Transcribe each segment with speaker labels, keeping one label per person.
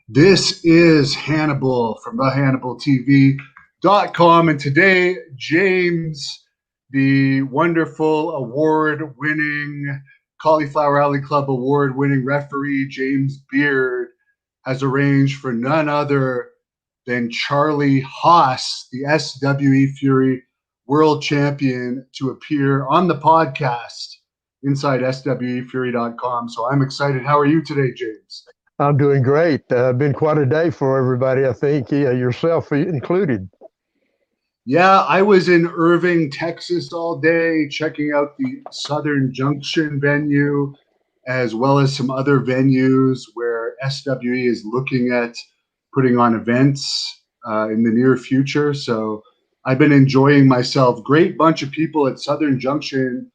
Speaker 1: This is Hannibal from the Hannibal TV.com. And today, James, the wonderful award winning Cauliflower Alley Club award winning referee, James Beard, has arranged for none other than Charlie Haas, the SWE Fury world champion, to appear on the podcast inside SWEfury.com. So I'm excited. How are you today, James?
Speaker 2: I'm doing great. Been quite a day for everybody, I think, yourself included.
Speaker 1: Yeah, I was in Irving, Texas all day checking out the Southern Junction venue, as well as some other venues where SWE is looking at putting on events in the near future. So I've been enjoying myself. Great bunch of people at Southern Junction.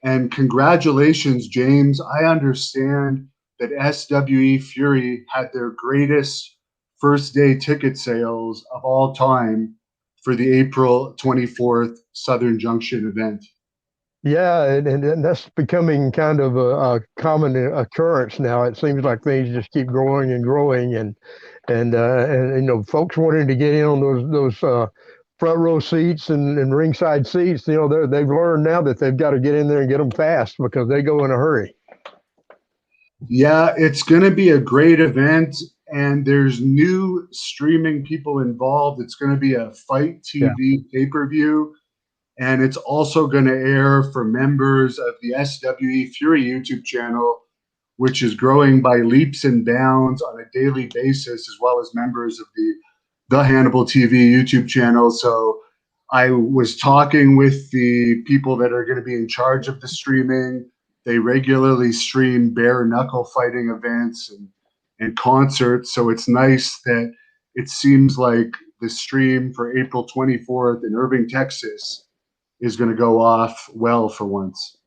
Speaker 1: And congratulations, James. I understand that SWE Fury had their greatest first day ticket sales of all time for the April 24th Southern Junction event.
Speaker 2: Yeah, and that's becoming kind of a common occurrence now. It seems like things just keep growing and growing, and folks wanting to get in on those front row seats and ringside seats. They've learned now that they've got to get in there and get them fast because they go in a hurry.
Speaker 1: Yeah, it's going to be a great event, and there's new streaming people involved. It's going to be a Fight TV pay-per-view, and it's also going to air for members of the SWE Fury YouTube channel, which is growing by leaps and bounds on a daily basis, as well as members of the Hannibal TV YouTube channel. So I was talking with the people that are going to be in charge of the streaming. They regularly stream bare knuckle fighting events and concerts. So it's nice that it seems like the stream for April 24th in Irving, Texas is going to go off well for once.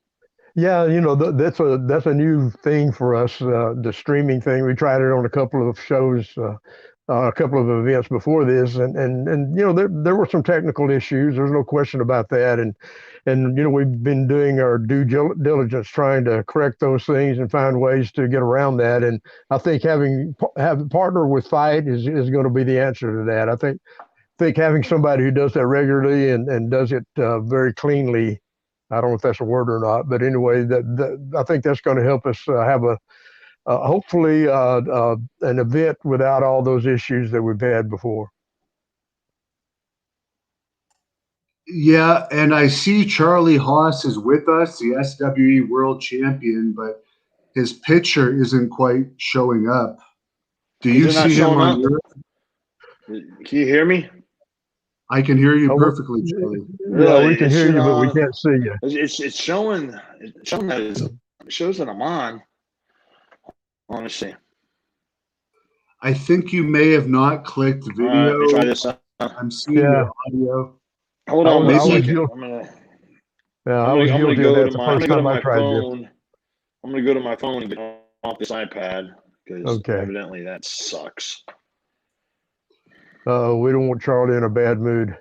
Speaker 2: Yeah, that's a new thing for us, the streaming thing. We tried it on a couple of shows, a couple of events before this, and there were some technical issues. There's no question about that, and we've been doing our due diligence trying to correct those things and find ways to get around that. And I think having partner with Fight is going to be the answer to that. I think having somebody who does that regularly and does it very cleanly. I don't know if that's a word or not, but anyway, I think that's going to help us have hopefully an event without all those issues that we've had before.
Speaker 1: Yeah, and I see Charlie Haas is with us, the SWE World Champion, but his picture isn't quite showing up. Do you see him on your?
Speaker 3: Can you hear me?
Speaker 1: I can hear you perfectly, Charlie.
Speaker 2: Yeah, we can hear you, but we can't see you.
Speaker 3: It's showing that it shows that I'm on. Honestly,
Speaker 1: I think you may have not clicked video.
Speaker 3: Let me try this out.
Speaker 1: I'm seeing the audio.
Speaker 3: Hold on,
Speaker 2: I was guilty of that the first time I tried this.
Speaker 3: I'm gonna go to my phone and get off this iPad because evidently that sucks.
Speaker 2: We don't want Charlie in a bad mood.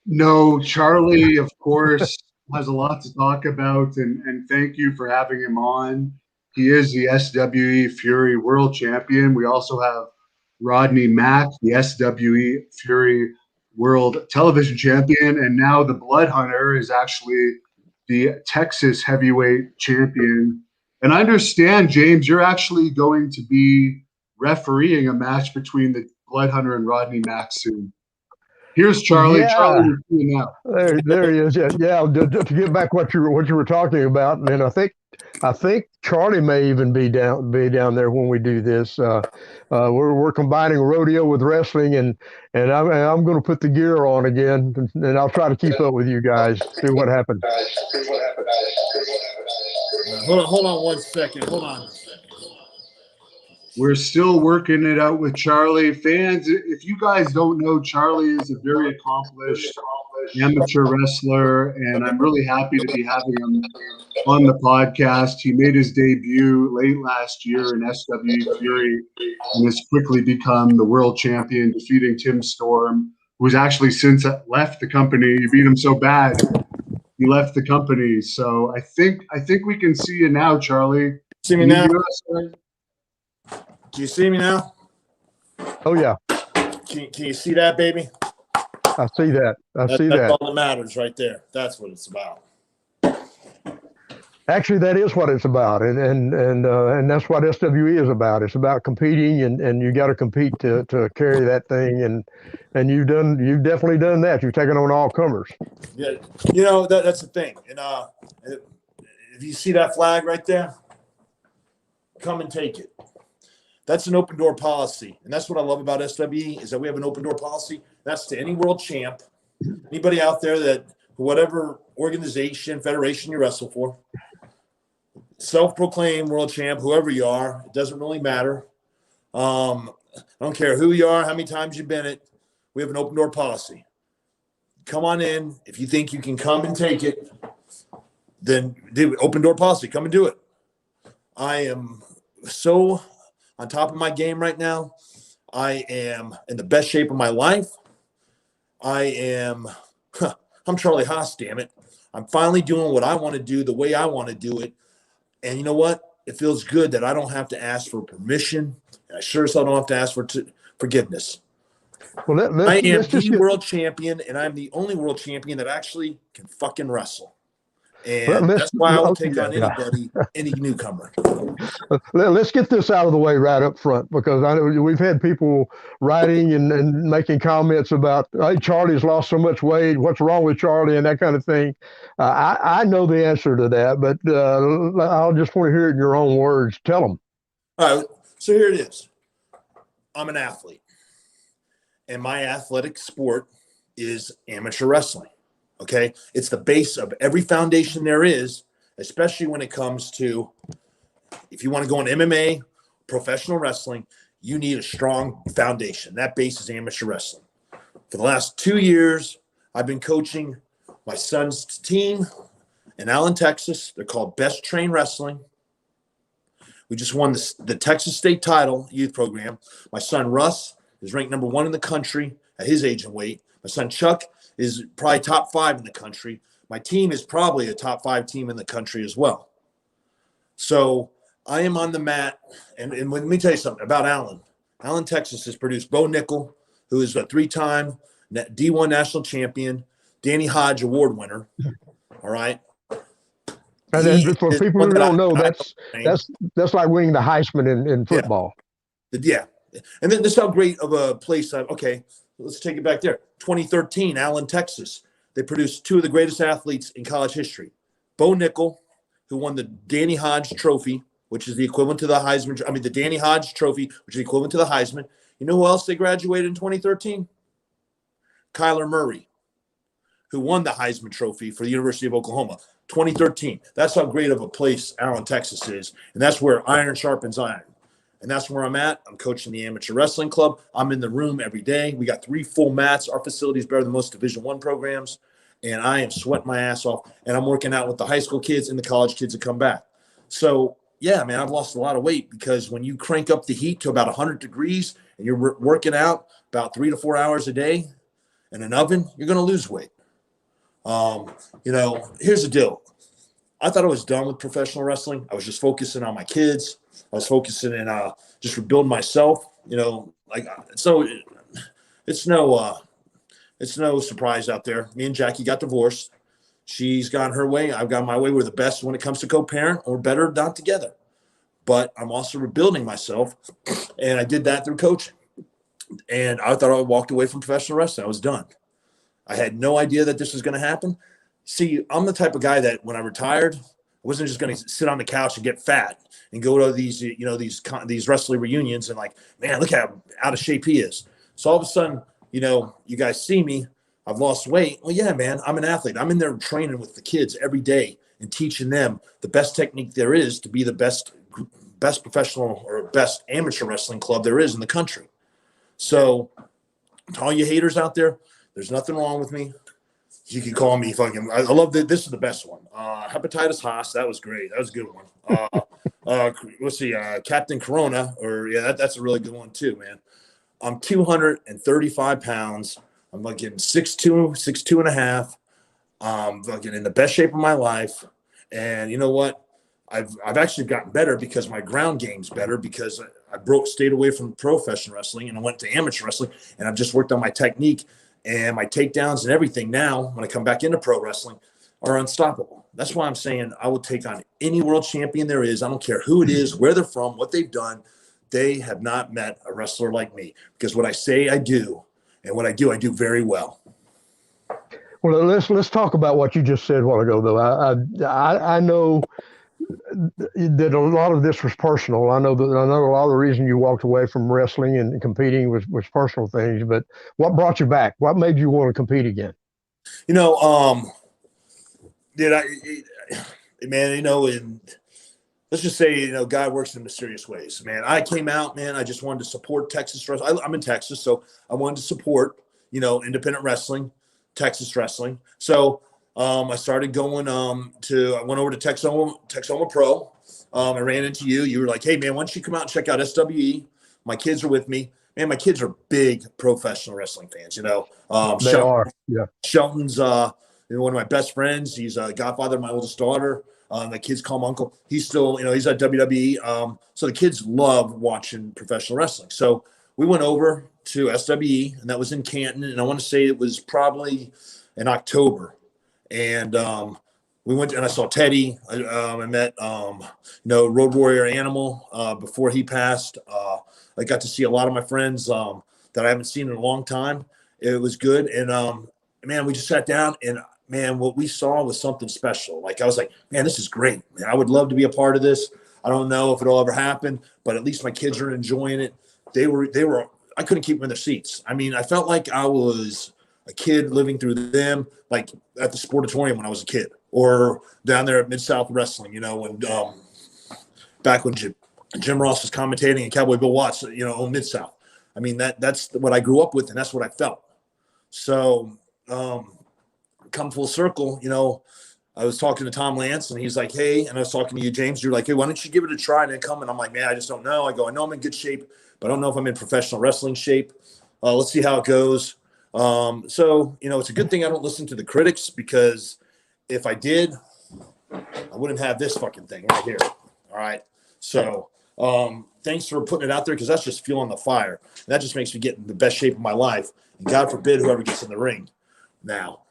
Speaker 1: No, Charlie, of course, has a lot to talk about, and thank you for having him on. He is the SWE Fury World Champion. We also have Rodney Mack, the SWE Fury World Television Champion, and now the Blood Hunter is actually the Texas Heavyweight Champion. And I understand, James, you're actually going to be refereeing a match between the Blood Hunter and Rodney Mack soon. Here's Charlie.
Speaker 2: Yeah.
Speaker 1: Charlie, we're seeing now.
Speaker 2: There he is. Yeah. To get back what you were talking about, and I think Charlie may even be down there when we do this. We're combining rodeo with wrestling, and I'm going to put the gear on again, and I'll try to keep up with you guys. See what happens.
Speaker 4: Hold on 1 second. Hold on.
Speaker 1: We're still working it out with Charlie. Fans, if you guys don't know, Charlie is a very accomplished amateur wrestler, and I'm really happy to be having him on the podcast. He made his debut late last year in SWE Fury and has quickly become the world champion, defeating Tim Storm, who's actually since left the company. You beat him so bad, he left the company. So I think we can see you now, Charlie.
Speaker 4: See me now? Do you see me now?
Speaker 2: Oh yeah,
Speaker 4: Can you see that, baby?
Speaker 2: I see that.
Speaker 4: That's all that matters right there. That's what it's about.
Speaker 2: Actually, that is what it's about, and that's what SWE is about. It's about competing, and you got to compete to carry that thing, and you've definitely done that. You've taken on all comers.
Speaker 4: Yeah, that's the thing. And if you see that flag right there, come and take it. That's an open door policy, and that's what I love about SWE is that we have an open door policy. That's to any world champ, anybody out there that whatever organization, federation you wrestle for. Self-proclaimed world champ, whoever you are, it doesn't really matter. I don't care who you are, how many times you've been it. We have an open door policy. Come on in. If you think you can come and take it, then do open door policy. Come and do it. I am so on top of my game right now. I am in the best shape of my life. I'm Charlie Haas, damn it. I'm finally doing what I want to do the way I want to do it. And you know what? It feels good that I don't have to ask for permission. And I sure as hell don't have to ask for forgiveness.
Speaker 2: Well,
Speaker 4: I am the world champion, and I'm the only world champion that actually can fucking wrestle. And that's why I will take on anybody, any newcomer.
Speaker 2: Let's get this out of the way right up front, because I know we've had people writing and making comments about, hey, Charlie's lost so much weight. What's wrong with Charlie and that kind of thing. I know the answer to that, but I'll just want to hear it in your own words. Tell them.
Speaker 4: All right. So here it is. I'm an athlete, and my athletic sport is amateur wrestling. Okay. It's the base of every foundation there is, especially when it comes to, if you want to go in MMA, professional wrestling, you need a strong foundation. That base is amateur wrestling. For the last 2 years, I've been coaching my son's team in Allen, Texas. They're called Best Train Wrestling. We just won the Texas State title youth program. My son Russ is ranked number 1 in the country at his age and weight. My son Chuck is probably top 5 in the country. My team is probably a top 5 team in the country as well. So I am on the mat. And let me tell you something about Allen. Allen, Texas has produced Bo Nickel, who is a 3-time D1 national champion, Danny Hodge award winner. All right.
Speaker 2: And then for people who don't know, that's like winning the Heisman in football.
Speaker 4: Yeah. And then this is how great of a place okay, let's take it back there. 2013, Allen, Texas. They produced 2 of the greatest athletes in college history. Bo Nickel, who won the Danny Hodge Trophy, which is the equivalent to the Heisman. I mean, the Danny Hodge Trophy, which is the equivalent to the Heisman. You know who else they graduated in 2013? Kyler Murray, who won the Heisman Trophy for the University of Oklahoma. 2013. That's how great of a place Allen, Texas is. And that's where iron sharpens iron. And that's where I'm at. I'm coaching the amateur wrestling club. I'm in the room every day. We got 3 full mats. Our facility is better than most Division I programs. And I am sweating my ass off. And I'm working out with the high school kids and the college kids that come back. So, yeah, man, I've lost a lot of weight because when you crank up the heat to about 100 degrees and you're working out about 3 to 4 hours a day in an oven, you're going to lose weight. Here's the deal. I thought I was done with professional wrestling. I was just focusing on my kids. I was focusing in just rebuilding myself, so it's no surprise out there. Me and Jackie got divorced. She's gone her way. I've gone my way. We're the best when it comes to co-parent, or better not together. But I'm also rebuilding myself, and I did that through coaching. And I thought I walked away from professional wrestling. I was done. I had no idea that this was going to happen. See, I'm the type of guy that when I retired, I wasn't just going to sit on the couch and get fat and go to these, these wrestling reunions and like, man, look how out of shape he is. So all of a sudden, you guys see me, I've lost weight. Well, yeah, man, I'm an athlete. I'm in there training with the kids every day and teaching them the best technique there is to be the best professional or best amateur wrestling club there is in the country. So to all you haters out there, there's nothing wrong with me. You can call me fucking. I love that. This is the best one. Hepatitis Haas. That was great. That was a good one. Let's see. Captain Corona. That's a really good one too, man. I'm 235 pounds. I'm fucking 6'2", 6'2 and a half. I'm fucking in the best shape of my life. And you know what? I've actually gotten better because my ground game's better because I stayed away from professional wrestling and I went to amateur wrestling, and I've just worked on my technique and my takedowns and everything. Now, when I come back into pro wrestling, are unstoppable. That's why I'm saying I will take on any world champion there is. I don't care who it is, where they're from, what they've done. They have not met a wrestler like me, because what I say I do, and what I do very well.
Speaker 2: Well, let's talk about what you just said a while ago, though. I know that a lot of this was personal. I know a lot of the reason you walked away from wrestling and competing was personal things. But what brought you back? What made you want to compete again?
Speaker 4: You know, man, you know, and let's just say, you know, God works in mysterious ways, man. I came out, man. I just wanted to support Texas wrestling. I'm in Texas, so I wanted to support, you know, independent wrestling, Texas wrestling. So I started going I went over to Texoma Pro. I ran into you. You were like, hey, man, why don't you come out and check out SWE? My kids are with me. Man, my kids are big professional wrestling fans, you know.
Speaker 2: They are, yeah.
Speaker 4: Shelton's one of my best friends. He's a godfather of my oldest daughter. My kids call him uncle. He's still, you know, he's at WWE. So the kids love watching professional wrestling. So we went over to SWE, and that was in Canton. And I want to say it was probably in October. And we went and I saw Teddy. I met, you know, Road Warrior Animal before he passed. I got to see a lot of my friends that I haven't seen in a long time. It was good. And, man, we just sat down, and man, what we saw was something special. Like, I was like, man, this is great. Man, I would love to be a part of this. I don't know if it'll ever happen, but at least my kids are enjoying it. They were, I couldn't keep them in their seats. I mean, I felt like I was a kid living through them, like at the Sportatorium when I was a kid, or down there at Mid-South Wrestling, you know, when, back when Jim Ross was commentating and Cowboy Bill Watts, you know, on Mid-South. I mean, that's what I grew up with, and that's what I felt. So, come full circle, you know, I was talking to Tom Lance, and he's like, hey, and I was talking to you, James, you're like, hey, why don't you give it a try and then come? And I'm like, man, I just don't know. I go, I know I'm in good shape, but I don't know if I'm in professional wrestling shape. Let's see how it goes. So, you know, it's a good thing I don't listen to the critics, because if I did, I wouldn't have this fucking thing right here. All right. So, thanks for putting it out there, because that's just fueling the fire. And that just makes me get in the best shape of my life. And God forbid whoever gets in the ring now.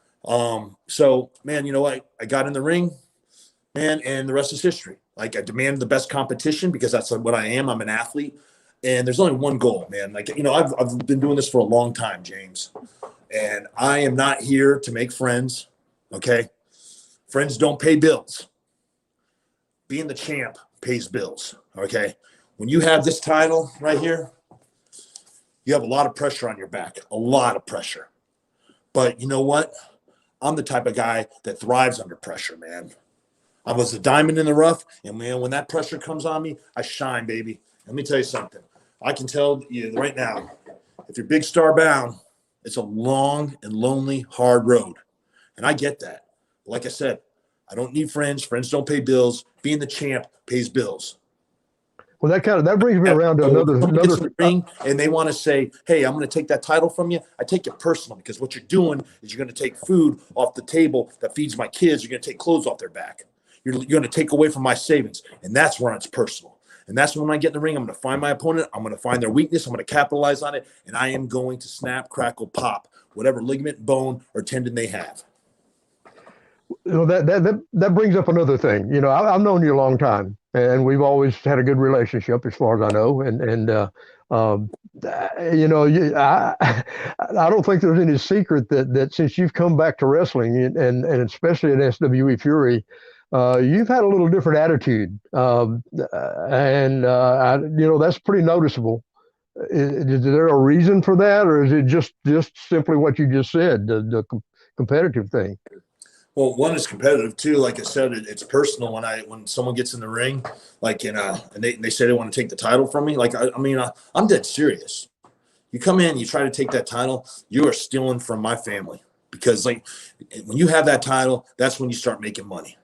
Speaker 4: So, man, you know what? I got in the ring, man, and the rest is history. Like, I demanded the best competition, because that's what I am. I'm an athlete. And there's only one goal, man. Like, you know, I've been doing this for a long time, James. And I am not here to make friends, okay? Friends don't pay bills. Being the champ pays bills, okay? When you have this title right here, you have a lot of pressure on your back, a lot of pressure. But you know what? I'm the type of guy that thrives under pressure, man. I was a diamond in the rough, and man, when that pressure comes on me, I shine, baby. Let me tell you something. I can tell you right now, if you're big star bound, it's a long and lonely, hard road. And I get that. Like I said, I don't need friends. Friends don't pay bills. Being the champ pays bills.
Speaker 2: Well, that brings me around to another
Speaker 4: ring, and they want to say, hey, I'm going to take that title from you. I take it personal, because what you're doing is you're going to take food off the table that feeds my kids. You're going to take clothes off their back. You're going to take away from my savings. And that's where it's personal. And that's when I get in the ring, I'm going to find my opponent. I'm going to find their weakness. I'm going to capitalize on it. And I am going to snap, crackle, pop, whatever ligament, bone, or tendon they have.
Speaker 2: You know, that brings up another thing. You know, I've known you a long time, and we've always had a good relationship, as far as I know. And you know, I don't think there's any secret that since you've come back to wrestling, and especially in SWE Fury, you've had a little different attitude, and you know, that's pretty noticeable. Is there a reason for that, or is it just simply what you just said, the competitive thing?
Speaker 4: Well, one is competitive too. Like I said, it's personal. When someone gets in the ring, like and they say they want to take the title from me. Like I mean, I'm dead serious. You come in, you try to take that title, you are stealing from my family, because like when you have that title, that's when you start making money.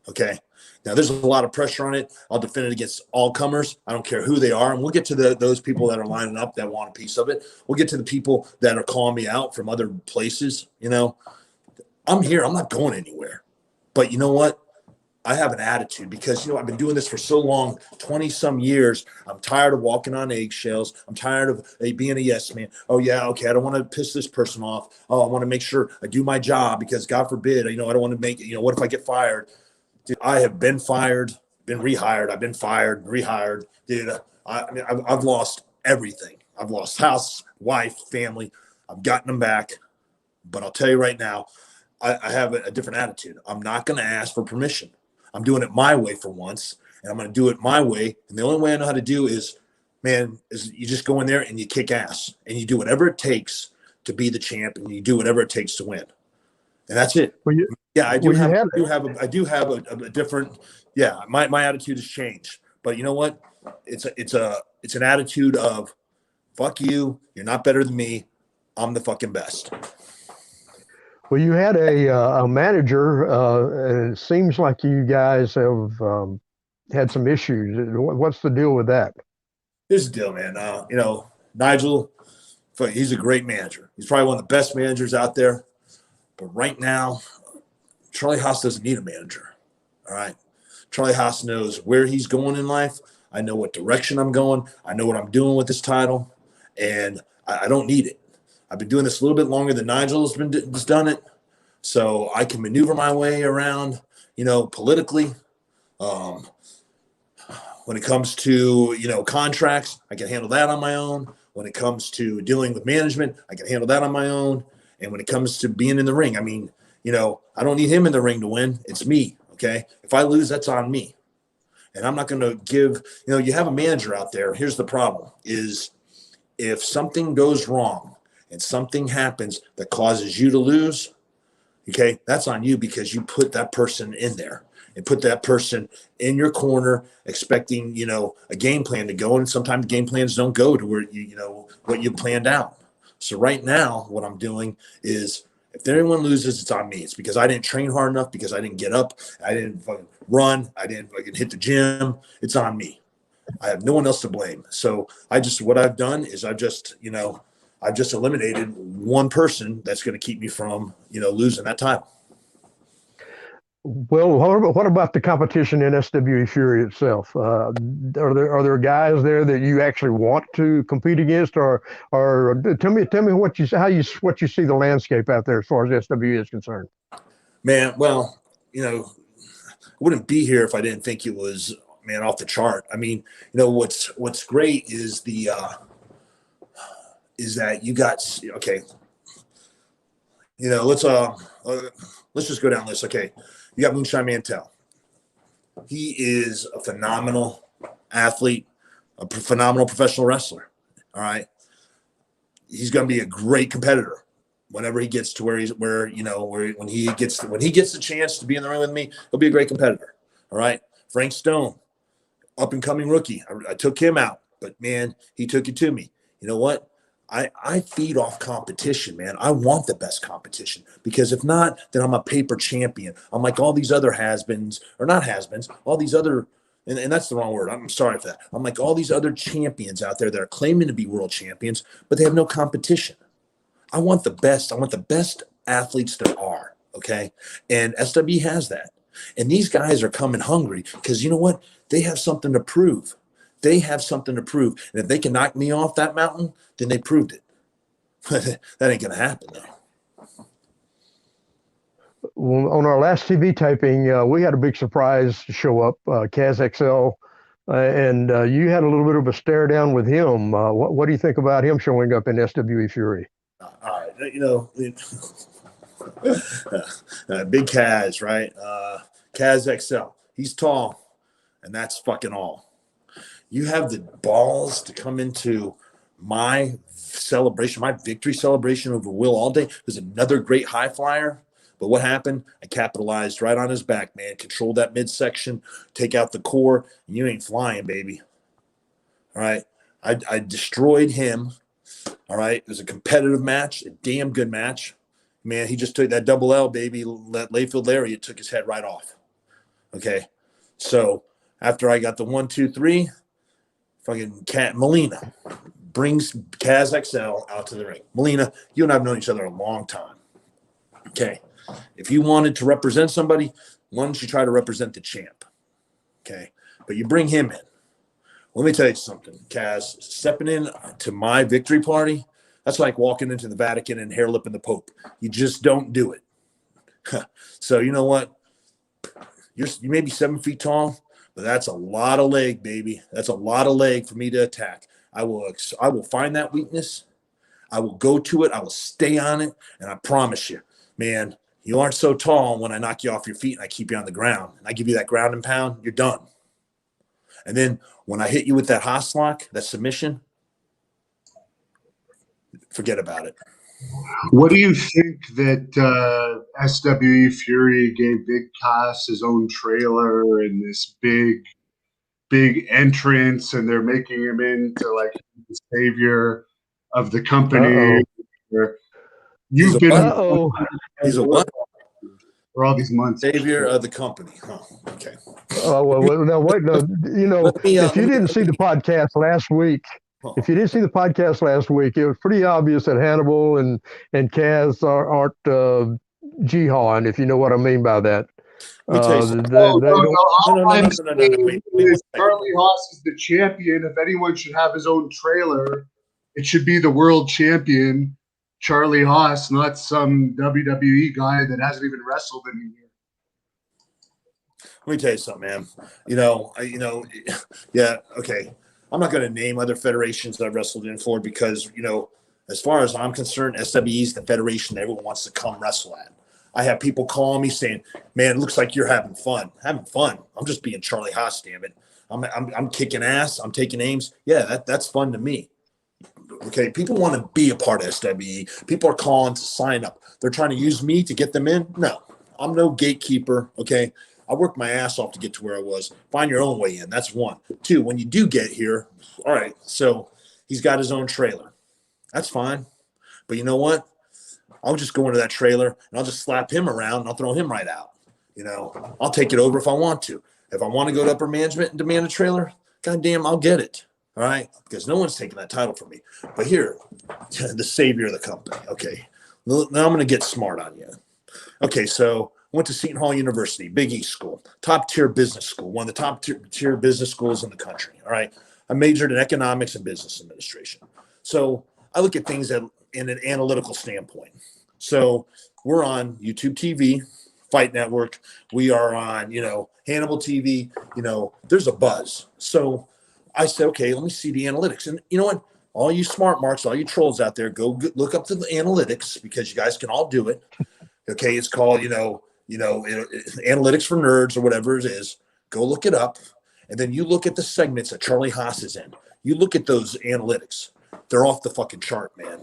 Speaker 4: Okay. Now there's a lot of pressure on it. I'll defend it against all comers. I don't care who they are. And we'll get to those people that are lining up that want a piece of it. We'll get to the people that are calling me out from other places. You know, I'm here. I'm not going anywhere. But you know what? I have an attitude because, I've been doing this for so long, 20 some years. I'm tired of walking on eggshells. I'm tired of being a yes man. Oh yeah. Okay. I don't want to piss this person off. Oh, I want to make sure I do my job because God forbid, I don't want to make it, what if I get fired? Dude, I have been fired, been rehired. I've been fired, rehired. Dude, I've lost everything. I've lost house, wife, family. I've gotten them back. But I'll tell you right now, I have a different attitude. I'm not going to ask for permission. I'm doing it my way for once, and I'm going to do it my way. And the only way I know how to do is you just go in there and you kick ass and you do whatever it takes to be the champ, and you do whatever it takes to win. And that's it.
Speaker 2: Well,
Speaker 4: I do have a different. Yeah, my attitude has changed. But you know what? It's an attitude of fuck you. You're not better than me. I'm the fucking best.
Speaker 2: Well, you had a manager, and it seems like you guys have had some issues. What's the deal with that?
Speaker 4: Here's the deal, man. Nigel, he's a great manager. He's probably one of the best managers out there. But right now, Charlie Haas doesn't need a manager. All right. Charlie Haas knows where he's going in life. I know what direction I'm going. I know what I'm doing with this title, and I don't need it. I've been doing this a little bit longer than Nigel's done it, so I can maneuver my way around, politically. When it comes to, contracts, I can handle that on my own. When it comes to dealing with management, I can handle that on my own. And when it comes to being in the ring, I don't need him in the ring to win. It's me, okay? If I lose, that's on me. And I'm not going to give, you have a manager out there. Here's the problem is if something goes wrong, and something happens that causes you to lose, okay, that's on you because you put that person in there and put that person in your corner expecting, a game plan to go. And sometimes game plans don't go to where, what you planned out. So right now, what I'm doing is if anyone loses, it's on me. It's because I didn't train hard enough, because I didn't get up, I didn't fucking run, I didn't fucking hit the gym. It's on me. I have no one else to blame. So what I've done is I've just eliminated one person that's going to keep me from, losing that title.
Speaker 2: Well, what about the competition in SWE Fury itself? Are there guys there that you actually want to compete against, or tell me what you see the landscape out there as far as SWE is concerned?
Speaker 4: Man, well, I wouldn't be here if I didn't think it was, man, off the chart. I mean, what's great is is that you got, okay, let's just go down this. Okay, you got Moonshine Mantell. He is a phenomenal athlete, a phenomenal professional wrestler. All right, he's going to be a great competitor whenever he gets to when he gets the chance to be in the ring with me. He'll be a great competitor. All right, Frank Stone, up and coming rookie. I took him out, but man, he took it to me. You know what? I feed off competition, man. I want the best competition because if not, then I'm a paper champion. I'm like all these other has-beens, or not has-beens, all these other, and that's the wrong word. I'm sorry for that. I'm like all these other champions out there that are claiming to be world champions, but they have no competition. I want the best. I want the best athletes there are, okay? And SW has that. And these guys are coming hungry because you know what? They have something to prove. They have something to prove. And if they can knock me off that mountain, then they proved it. That ain't going to happen, though.
Speaker 2: Well, on our last TV taping, we had a big surprise show up, Kaz XL, and you had a little bit of a stare down with him. What do you think about him showing up in SWE Fury?
Speaker 4: All right, big Kaz, right? Kaz XL. He's tall, and that's fucking all. You have the balls to come into my celebration, my victory celebration over Will Allday, who's another great high flyer. But what happened? I capitalized right on his back, man. Control that midsection, take out the core, and you ain't flying, baby. All right. I destroyed him. All right. It was a competitive match, a damn good match. Man, he just took that double L, baby. That Layfield lariat took his head right off. Okay. So after I got the 1, 2, 3, fucking Melina brings Kaz XL out to the ring. Melina, you and I have known each other a long time. Okay. If you wanted to represent somebody, Why don't you try to represent the champ? Okay. But you bring him in. Let me tell you something, Kaz. Stepping in to my victory party, that's like walking into the Vatican and hair lipping the Pope. You just don't do it. So you know what? You may be 7 feet tall, but that's a lot of leg, baby. That's a lot of leg for me to attack. I will find that weakness. I will go to it. I will stay on it. And I promise you, man, you aren't so tall when I knock you off your feet and I keep you on the ground. And I give you that ground and pound, you're done. And then when I hit you with that Haas lock, that submission, forget about it.
Speaker 1: What do you think that SWE Fury gave Big Cass his own trailer and this big entrance, and they're making him into like the savior of the company? You've been
Speaker 4: He's a what?
Speaker 1: For all these months.
Speaker 4: Savior of the company. Oh, okay.
Speaker 2: Oh, well, no, wait, no. You know, if you didn't see the podcast last week, it was pretty obvious that Hannibal and Kaz aren't Jihan, if you know what I mean by that.
Speaker 1: Charlie Haas is the champion. If anyone should have his own trailer, it should be the world champion, Charlie Haas, not some WWE guy that hasn't even wrestled in a year.
Speaker 4: Let me tell you something, man. Yeah, okay. I'm not going to name other federations that I've wrestled in for because, as far as I'm concerned, SWE is the federation that everyone wants to come wrestle at. I have people calling me saying, "Man, it looks like you're having fun." Having fun. I'm just being Charlie Haas, damn it. I'm kicking ass. I'm taking names. Yeah, that's fun to me. Okay, people want to be a part of SWE. People are calling to sign up. They're trying to use me to get them in. No, I'm no gatekeeper. Okay, I worked my ass off to get to where I was. Find your own way in. That's one. Two, when you do get here, all right, so he's got his own trailer. That's fine. But you know what? I'll just go into that trailer and I'll just slap him around and I'll throw him right out. I'll take it over if I want to. If I want to go to upper management and demand a trailer, goddamn, I'll get it. All right, because no one's taking that title from me. But here, the savior of the company. Okay, now I'm going to get smart on you. Okay, so I went to Seton Hall University, Big East school, top tier business school, one of the top tier business schools in the country. All right, I majored in economics and business administration. So I look at things in an analytical standpoint. So we're on YouTube TV, Fight Network. We are on, Hannibal TV. There's a buzz. So I said, okay, let me see the analytics. And you know what? All you smart marks, all you trolls out there, go look up the analytics because you guys can all do it. Okay, it's called, analytics for nerds or whatever it is. Go look it up. And then you look at the segments that Charlie Haas is in. You look at those analytics. They're off the fucking chart, man.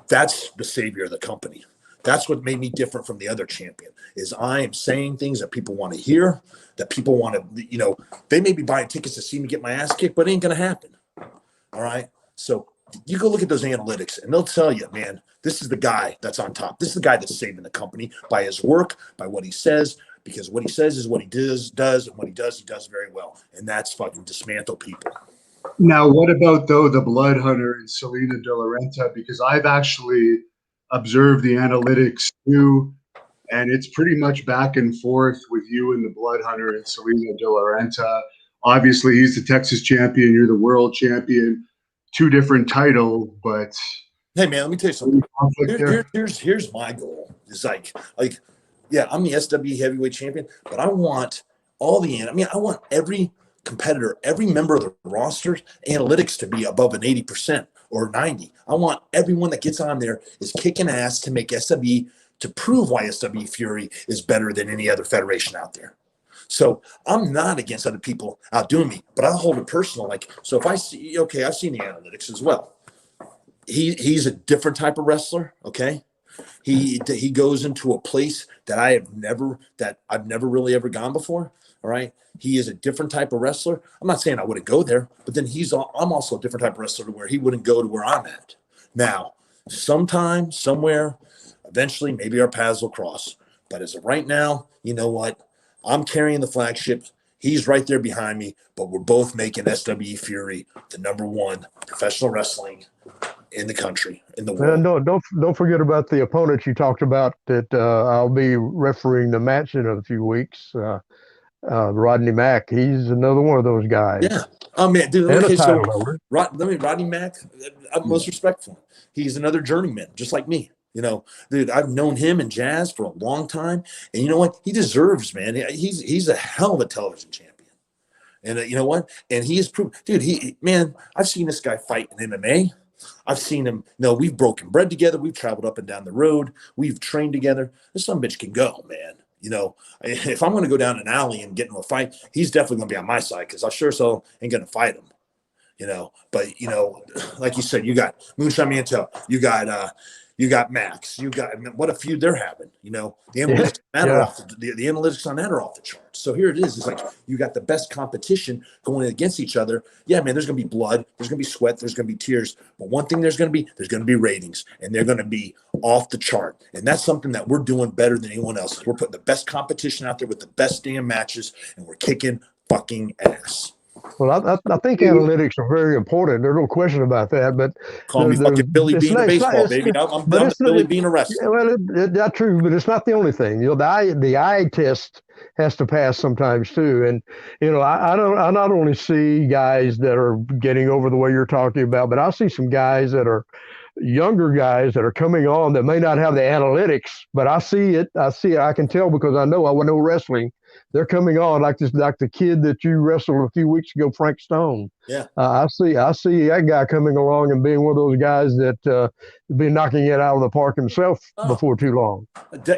Speaker 4: That's the savior of the company. That's what made me different from the other champion is I am saying things that people want to hear, that people want to, they may be buying tickets to see me get my ass kicked, but it ain't going to happen. All right. So you go look at those analytics and they'll tell you, man, this is the guy that's on top. This is the guy that's saving the company by his work, by what he says, because what he says is what he does, and what he does very well. And that's fucking dismantle people.
Speaker 1: Now, what about, though, the Blood Hunter and Selena De La Renta? Because I've actually observed the analytics, too, and it's pretty much back and forth with you and the Blood Hunter and Selena De La Renta. Obviously, he's the Texas champion. You're the world champion. Two different titles, but...
Speaker 4: Hey, man, let me tell you something. Here's my goal. It's like, yeah, I'm the SWE heavyweight champion, but I want I want every competitor, every member of the roster analytics to be above an 80% or 90. I want everyone that gets on there is kicking ass to make SWE, to prove why SWE Fury is better than any other federation out there. So I'm not against other people outdoing me, but I'll hold it personal. So if I see, okay, I've seen the analytics as well. He's a different type of wrestler. Okay. He goes into a place that I've never really ever gone before. All right. He is a different type of wrestler. I'm not saying I wouldn't go there, but then I'm also a different type of wrestler to where he wouldn't go to where I'm at. Now, sometime, somewhere, eventually, maybe our paths will cross. But as of right now, you know what? I'm carrying the flagship. He's right there behind me, but we're both making SWE Fury the #1 professional wrestling in the country, in the
Speaker 2: And
Speaker 4: world.
Speaker 2: don't forget about the opponent you talked about that I'll be refereeing the match in a few weeks. Rodney Mack, he's another one of those guys.
Speaker 4: Yeah. Oh man, dude.
Speaker 2: And
Speaker 4: Okay,
Speaker 2: a title holder.
Speaker 4: Rodney Mack, utmost respect for him. He's another journeyman, just like me. You know, dude, I've known him and Jazz for a long time, and you know what? He deserves, man. He's a hell of a television champion, and you know what? And he has proved, dude. Man, I've seen this guy fight in MMA. I've seen him. You know, we've broken bread together. We've traveled up and down the road. We've trained together. This son of a bitch can go, man. You know, if I'm going to go down an alley and get into a fight, he's definitely going to be on my side because I sure so ain't going to fight him. You know, but you know, like you said, you got Moonshine Mantel, you got Max, you got what a feud they're having. You know, the analytics on that are off the analytics on that are off the charts. So here it is. It's like you got the best competition going against each other. Yeah, man, there's gonna be blood, there's gonna be sweat, there's gonna be tears. But one thing there's gonna be ratings, and they're gonna be off the chart. And that's something that we're doing better than anyone else. We're putting the best competition out there with the best damn matches, and we're kicking fucking ass.
Speaker 2: Well, I think analytics are very important. There's no question about that. But
Speaker 4: Call me fucking Billy Bean of baseball, baby. I'm Billy Bean of wrestling.
Speaker 2: Well, that's true, but it's not the only thing. You know, the eye test has to pass sometimes too. And you know, I not only see guys that are getting over the way you're talking about, but I see some guys that are younger guys that are coming on that may not have the analytics, but I see it. I can tell because I know wrestling. They're coming on like the kid that you wrestled a few weeks ago, Frank Stone.
Speaker 4: Yeah,
Speaker 2: I see that guy coming along and being one of those guys that be knocking it out of the park himself before too long.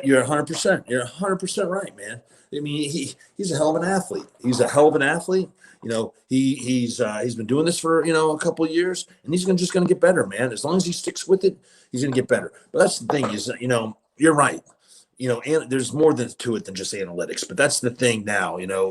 Speaker 4: You're 100%. You're 100% right, man. I mean, he's a hell of an athlete. He's a hell of an athlete. You know, he's been doing this for a couple of years, and he's just going to get better, man. As long as he sticks with it, he's going to get better. But that's the thing is, you're right. You know, and there's more to it than just analytics. But that's the thing now. Billy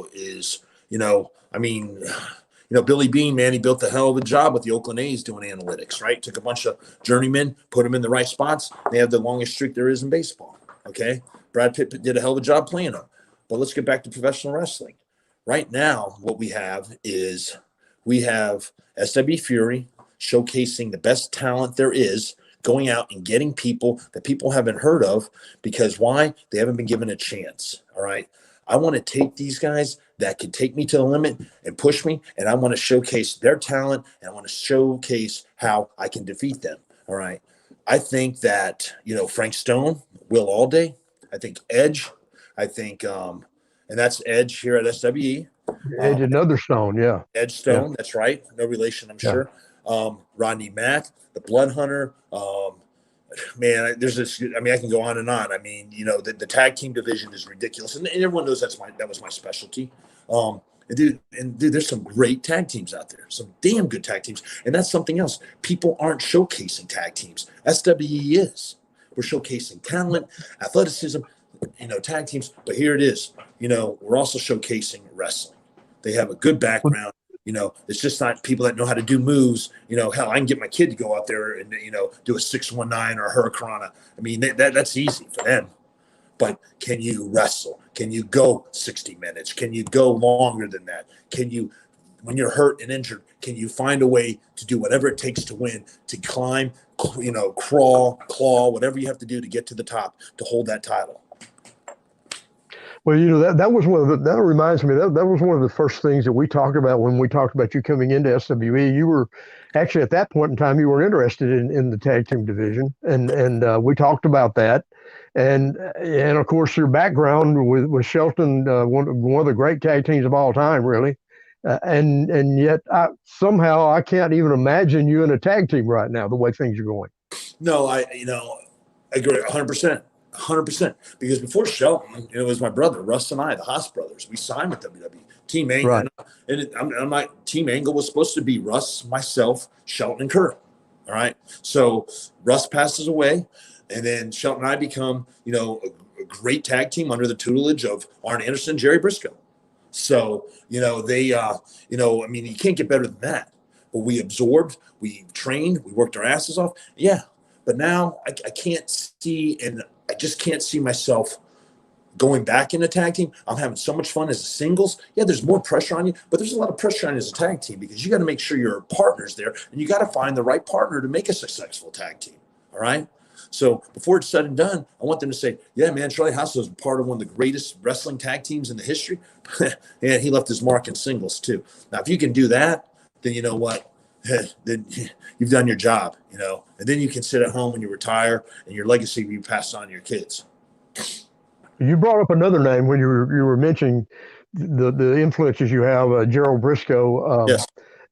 Speaker 4: Bean, man, he built a hell of a job with the Oakland A's doing analytics, right? Took a bunch of journeymen, put them in the right spots. They have the longest streak there is in baseball. Okay, Brad Pitt did a hell of a job playing them. But let's get back to professional wrestling. Right now, what we have is SW Fury showcasing the best talent there is, going out and getting people that people haven't heard of because why? They haven't been given a chance. All right. I want to take these guys that can take me to the limit and push me, and I want to showcase their talent, and I want to showcase how I can defeat them. All right. I think that, Frank Stone, Will Alday, I think Edge, I think, and that's Edge here at SWE.
Speaker 2: Edge, another Stone, yeah.
Speaker 4: Edge Stone, that's right. No relation, I'm sure. Rodney Mack, the Blood Hunter. Man, there's this. I mean, I can go on and on. I mean, the tag team division is ridiculous, and everyone knows that was my specialty. Dude, there's some great tag teams out there, some damn good tag teams, and that's something else. People aren't showcasing tag teams. SWE is. We're showcasing talent, athleticism, tag teams. But here it is. We're also showcasing wrestling. They have a good background. It's just not people that know how to do moves. Hell, I can get my kid to go out there and, do a 619 or a hurricanrana. I mean, that's easy for them. But can you wrestle? Can you go 60 minutes? Can you go longer than that? Can you, when you're hurt and injured, can you find a way to do whatever it takes to win, to climb, crawl, claw, whatever you have to do to get to the top, to hold that title?
Speaker 2: Well, that was that reminds me, that was one of the first things that we talked about when we talked about you coming into SWE. You were actually at that point in time, you were interested in the tag team division. And we talked about that. And of course, your background with Shelton, one of the great tag teams of all time, really. And yet somehow I can't even imagine you in a tag team right now, the way things are going.
Speaker 4: No, I agree 100%. 100%. Because before Shelton, it was my brother, Russ, and I, the Haas brothers. We signed with WWE. Team Angle. Right. And Team Angle was supposed to be Russ, myself, Shelton, and Kurt. All right. So Russ passes away, and then Shelton and I become, a great tag team under the tutelage of Arn Anderson, Jerry Briscoe. So, they, I mean, you can't get better than that. But we absorbed, we trained, we worked our asses off. Yeah. But now I can't see, and I just can't see myself going back in a tag team, I'm having so much fun as a singles. Yeah, there's more pressure on you, but there's a lot of pressure on you as a tag team because you got to make sure your partner's there, and you got to find the right partner to make a successful tag team. All right. So before it's said and done, I want them to say, yeah, man, Charlie Haas was part of one of the greatest wrestling tag teams in the history. And he left his mark in singles too. Now, if you can do that, then you know what? Then you've done your job, you know, and then you can sit at home when you retire and your legacy will be passed on to your kids.
Speaker 2: You brought up another name when you were mentioning the influences you have, Gerald Briscoe.
Speaker 4: Yes.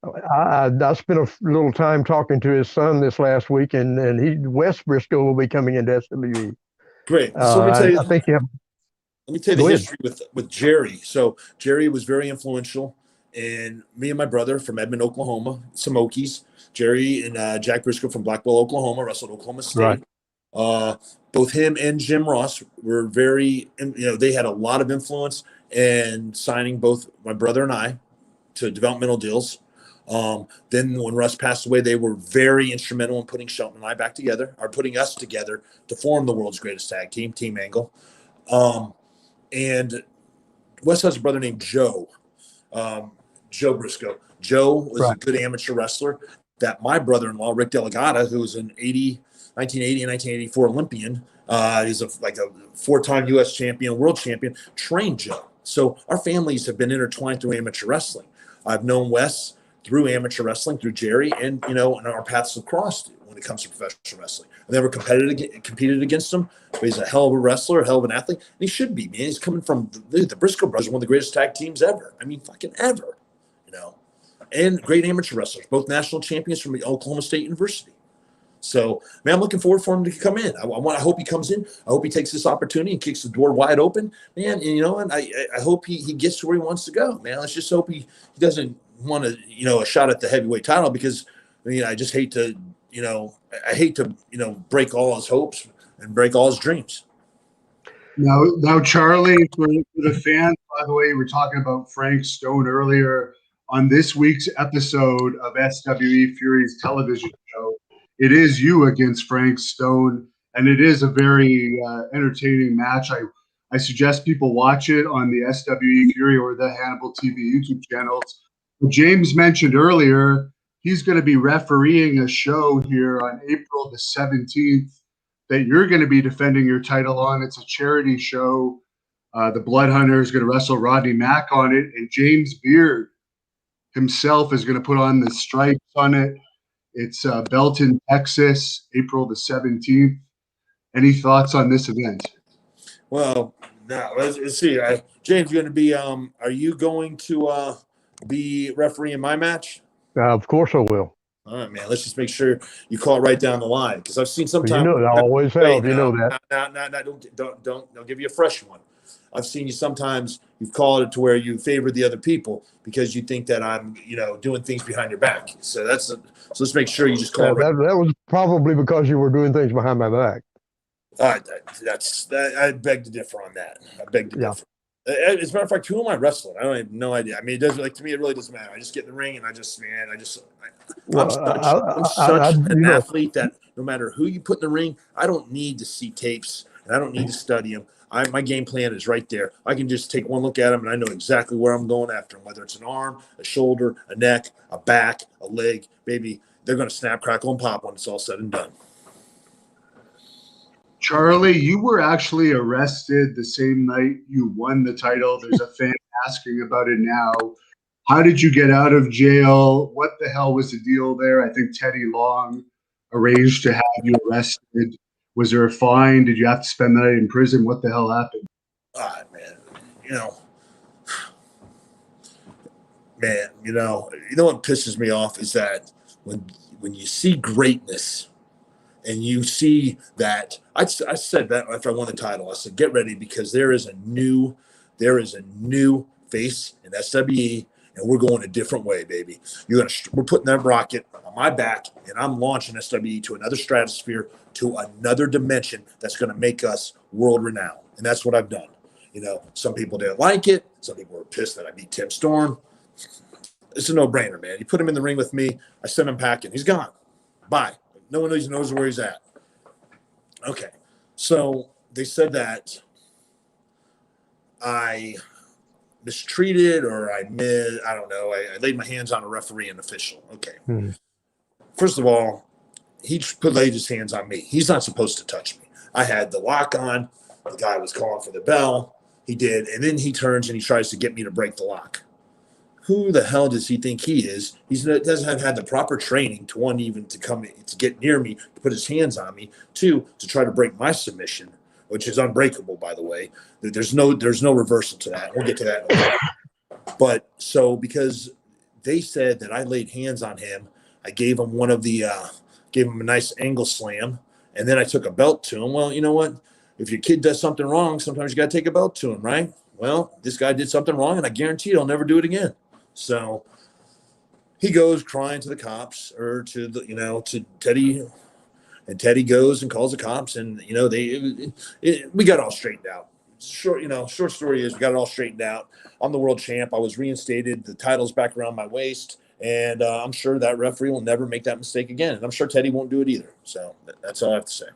Speaker 2: I spent a little time talking to his son this last week, and Wes Briscoe will be coming into SWE.
Speaker 4: Great. So let me tell you,
Speaker 2: I think you have.
Speaker 4: let me tell you the history with Jerry. So Jerry was very influential in me and my brother from Edmond, Oklahoma, some Okies. Jerry and Jack Briscoe from Blackwell, Oklahoma, wrestled Oklahoma State. Right. Both him and Jim Ross were very, you know, they had a lot of influence in signing both my brother and I to developmental deals. Then when Russ passed away, they were very instrumental in putting Shelton and I back together, or putting us together to form the world's greatest tag team, Team Angle. And Wes has a brother named Joe, Joe Briscoe. Joe was a good amateur wrestler that my brother-in-law, Rick Delegata, who was an 1980 and 1984 Olympian, he's a 4-time U.S. champion, world champion, trained Joe. So our families have been intertwined through amateur wrestling. I've known Wes through amateur wrestling, through Jerry, and, you know, and our paths have crossed when it comes to professional wrestling. I never competed against him, but he's a hell of a wrestler, a hell of an athlete, and he should be, man. He's coming from the Briscoe brothers, one of the greatest tag teams ever. I mean, fucking ever, you know, and great amateur wrestlers, both national champions from Oklahoma State University. So, man, I'm looking forward for him to come in. I hope he comes in. I hope he takes this opportunity and kicks the door wide open, man. And, you know, and I hope he gets to where he wants to go, man. Let's just hope he doesn't want to, you know, a shot at the heavyweight title, because, you know, I just hate to, you know, break all his hopes and break all his dreams.
Speaker 1: Now, Charlie, for the fans, by the way, we were talking about Frank Stone earlier on this week's episode of SWE Fury's television show. It is you against Frank Stone, and it is a very entertaining match. I suggest people watch it on the SWE Fury or the Hannibal TV YouTube channels. But James mentioned earlier he's going to be refereeing a show here on April the 17th that you're going to be defending your title on. It's a charity show. The Blood Hunter is going to wrestle Rodney Mack on it, and James Beard himself is going to put on the stripes on it. It's Belton, Texas, April the 17th. Any thoughts on this event?
Speaker 4: Well, now let's see. James, you're going to be. Are you going to be refereeing my match?
Speaker 2: Of course I will.
Speaker 4: All right, man. Let's just make sure you call it right down the line, because I've seen sometimes.
Speaker 2: You know, I always have. You know that.
Speaker 4: Don't give you a fresh one. I've seen you sometimes. You've called it to where you favor the other people because you think that I'm, you know, doing things behind your back. So so let's make sure you just call it.
Speaker 2: That was probably because you were doing things behind my back.
Speaker 4: I beg to differ on that. I beg to differ. As a matter of fact, who am I wrestling? I don't have no idea. I mean, it doesn't, like, to me, it really doesn't matter. I just get in the ring and I'm such an athlete that no matter who you put in the ring, I don't need to see tapes and I don't need to study them. My game plan is right there. I can just take one look at them and I know exactly where I'm going after them, whether it's an arm, a shoulder, a neck, a back, a leg. Baby, they're going to snap, crackle, and pop when it's all said and done.
Speaker 1: Charlie, you were actually arrested the same night you won the title. There's a fan asking about it now. How did you get out of jail? What the hell was the deal there? I think Teddy Long arranged to have you arrested. Was there a fine? Did you have to spend the night in prison? What the hell happened?
Speaker 4: Man, you know what pisses me off is that when you see greatness and you see that, I said that after I won the title, I said, get ready, because there is a new face in SWE, and we're going a different way, baby. We're putting that rocket on my back, and I'm launching SWE to another stratosphere, to another dimension that's going to make us world renowned. And that's what I've done. You know, some people didn't like it. Some people were pissed that I beat Tim Storm. It's a no-brainer, man. You put him in the ring with me, I send him packing. He's gone. Bye. No one knows where he's at. Okay. So they said that I mistreated or I don't know. I laid my hands on a referee and official. Okay. First of all, he laid his hands on me. He's not supposed to touch me. I had the lock on. The guy was calling for the bell. He did. And then he turns and he tries to get me to break the lock. Who the hell does he think he is? He doesn't have had the proper training to one, even to come to get near me, to put his hands on me. Two, to try to break my submission, which is unbreakable, by the way. There's no reversal to that. We'll get to that in a minute. But so because they said that I laid hands on him, I gave him gave him a nice angle slam, and then I took a belt to him. Well, you know what? If your kid does something wrong, sometimes you got to take a belt to him, right? Well, this guy did something wrong, and I guarantee he'll never do it again. So he goes crying to the cops or to Teddy, and Teddy goes and calls the cops, and we got it all straightened out. Short story is we got it all straightened out. I'm the world champ. I was reinstated. The title's back around my waist, and I'm sure that referee will never make that mistake again. And I'm sure Teddy won't do it either. So that's all I have to say.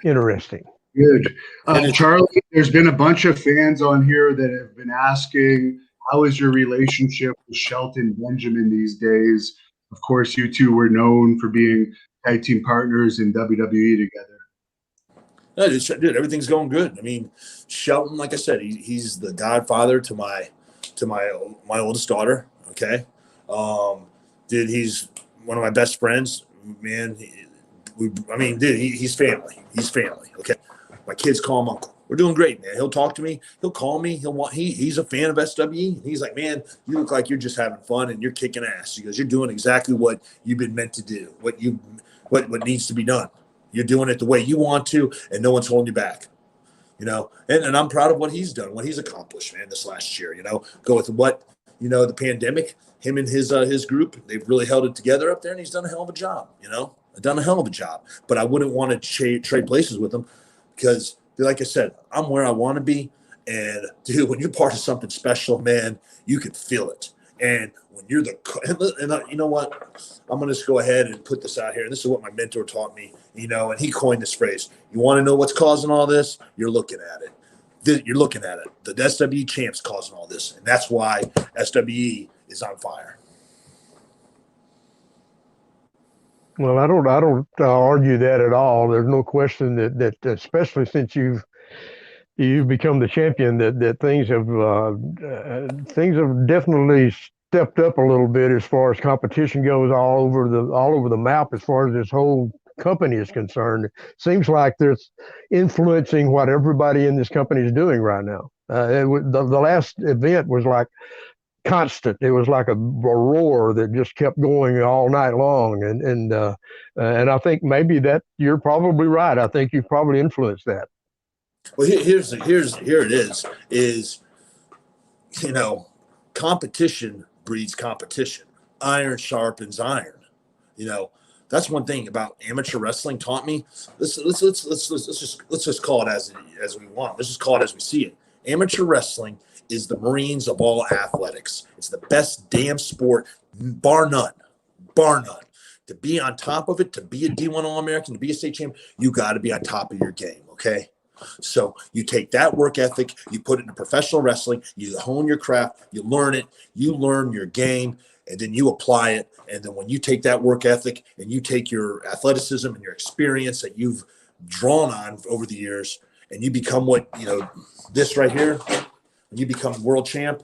Speaker 2: Interesting.
Speaker 1: Good. Charlie, there's been a bunch of fans on here that have been asking, how is your relationship with Shelton Benjamin these days? Of course, you two were known for being tag team partners in WWE together.
Speaker 4: No, dude, everything's going good. I mean, Shelton, like I said, he's the godfather to my oldest daughter. Okay, dude, he's one of my best friends. Man, he's family. He's family. Okay, my kids call him uncle. We're doing great, man. He'll talk to me. He'll call me. He's a fan of SWE. He's like, man, you look like you're just having fun and you're kicking ass. He goes, you're doing exactly what you've been meant to do. What needs to be done. You're doing it the way you want to, and no one's holding you back. And I'm proud of what he's done, what he's accomplished, man, this last year. Go with the pandemic, him and his group, they've really held it together up there, and he's done a hell of a job. Done a hell of a job. But I wouldn't want to trade places with him because, like I said, I'm where I want to be. And dude, when you're part of something special, man, you can feel it. And when you're you know what? I'm going to just go ahead and put this out here. And this is what my mentor taught me, and he coined this phrase. You want to know what's causing all this? You're looking at it. You're looking at it. The SWE champ's causing all this. And that's why SWE is on fire.
Speaker 2: Well, I don't argue that at all. There's no question that especially since you've become the champion, that things have definitely stepped up a little bit as far as competition goes all over the map as far as this whole company is concerned. It seems like there's influencing what everybody in this company is doing right now. The last event was like constant. It was like a roar that just kept going all night long, and I think maybe that you're probably right. I think you've probably influenced that.
Speaker 4: Well, here it is competition breeds competition. Iron sharpens iron. That's one thing about amateur wrestling taught me. Let's just call it as we want. Let's just call it as we see it. Amateur wrestling is the Marines of all athletics. It's the best damn sport, bar none. To be on top of it, to be a D1 All-American, to be a state champ, you got to be on top of your game, okay? So you take that work ethic, you put it into professional wrestling, you hone your craft, you learn it, you learn your game, and then you apply it. And then when you take that work ethic and you take your athleticism and your experience that you've drawn on over the years, and you become this right here, when you become world champ,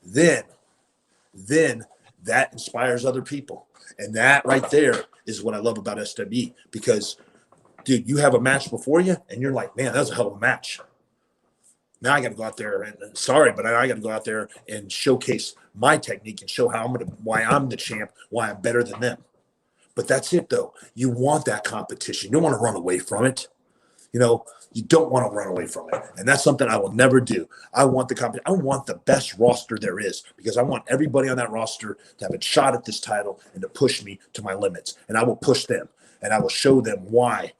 Speaker 4: then that inspires other people. And that right there is what I love about SWE, because dude, you have a match before you and you're like, man, that was a hell of a match. Now I got to go out there and I got to go out there and showcase my technique and show why I'm the champ, why I'm better than them. But that's it though. You want that competition. You don't want to run away from it. You don't want to run away from it. And that's something I will never do. I want the competition. I want the best roster there is, because I want everybody on that roster to have a shot at this title and to push me to my limits. And I will push them and I will show them why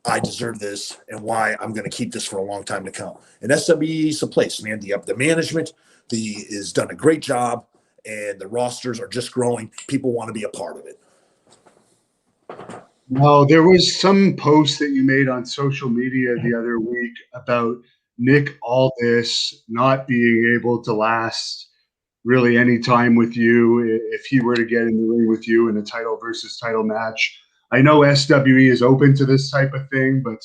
Speaker 4: I deserve this and why I'm going to keep this for a long time to come. And SWE is a place, man. The management is done a great job, and the rosters are just growing. People want to be a part of it.
Speaker 1: No, there was some post that you made on social media the other week about Nick Aldis not being able to last really any time with you if he were to get in the ring with you in a title versus title match. I know SWE is open to this type of thing, but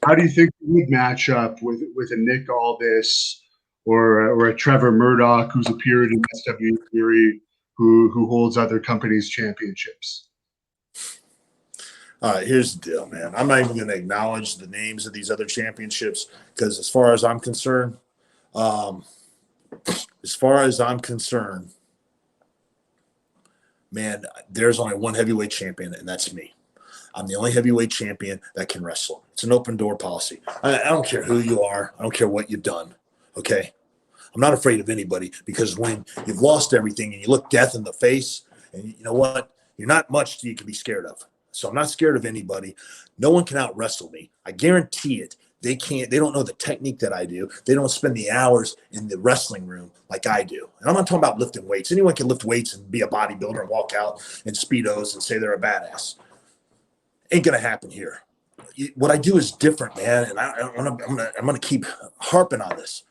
Speaker 1: how do you think you would match up with a Nick Aldis or a Trevor Murdoch who's appeared in SWE Fury who holds other companies' championships?
Speaker 4: All right, here's the deal, man. I'm not even going to acknowledge the names of these other championships because, as far as I'm concerned, um, man, there's only one heavyweight champion, and that's me. I'm the only heavyweight champion that can wrestle. It's an open door policy. I don't care who you are. I don't care what you've done. Okay. I'm not afraid of anybody because when you've lost everything and you look death in the face, and you know what? You're not much you can be scared of. So I'm not scared of anybody. No one can out wrestle me. I guarantee it. They can't. They don't know the technique that I do. They don't spend the hours in the wrestling room like I do. And I'm not talking about lifting weights. Anyone can lift weights and be a bodybuilder and walk out in Speedos and say they're a badass. Ain't gonna happen here. What I do is different, man. And I'm gonna keep harping on this.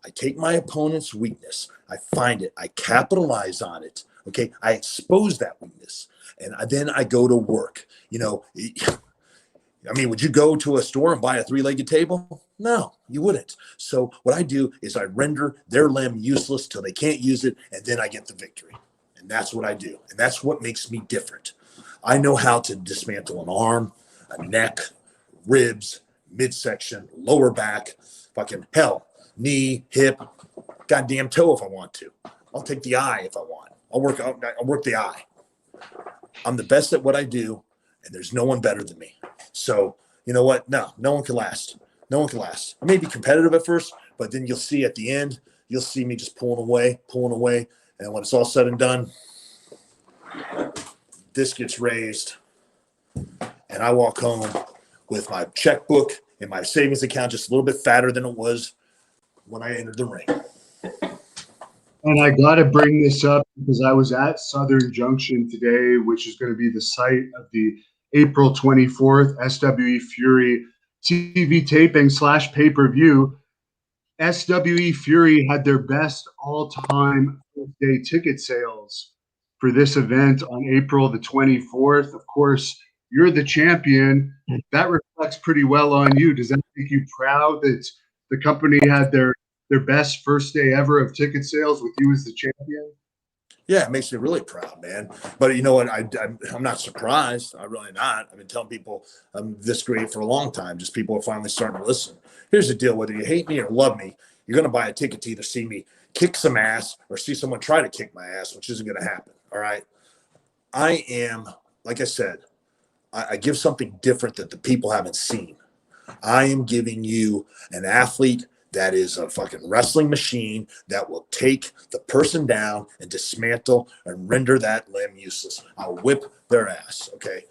Speaker 4: I take my opponent's weakness. I find it. I capitalize on it. Okay. I expose that weakness. And then I go to work. You know, I mean, would you go to a store and buy a three-legged table? No, you wouldn't. So what I do is I render their limb useless till they can't use it, and then I get the victory. And that's what I do. And that's what makes me different. I know how to dismantle an arm, a neck, ribs, midsection, lower back, fucking hell, knee, hip, goddamn toe if I want to. I'll take the eye if I want. I'll work the eye. I'm the best at what I do, and there's no one better than me. So, you know what? No one can last. No one can last. I may be competitive at first, but then you'll see at the end, you'll see me just pulling away. And when it's all said and done, this gets raised, and I walk home with my checkbook and my savings account just a little bit fatter than it was when I entered the ring.
Speaker 1: And I got to bring this up because I was at Southern Junction today, which is going to be the site of the April 24th SWE Fury TV taping / pay-per-view. SWE Fury had their best all-time day ticket sales for this event on April the 24th. Of course, you're the champion. That reflects pretty well on you. Does that make you proud that the company had their best first day ever of ticket sales with you as the champion?
Speaker 4: Yeah, it makes me really proud, man. But you know what? I'm not surprised. I'm really not. I've been telling people I'm this great for a long time. Just people are finally starting to listen. Here's the deal. Whether you hate me or love me, you're going to buy a ticket to either see me kick some ass or see someone try to kick my ass, which isn't going to happen. All right. I am, like I said, I give something different that the people haven't seen. I am giving you an athlete that is a fucking wrestling machine that will take the person down and dismantle and render that limb useless. I'll whip their ass, okay?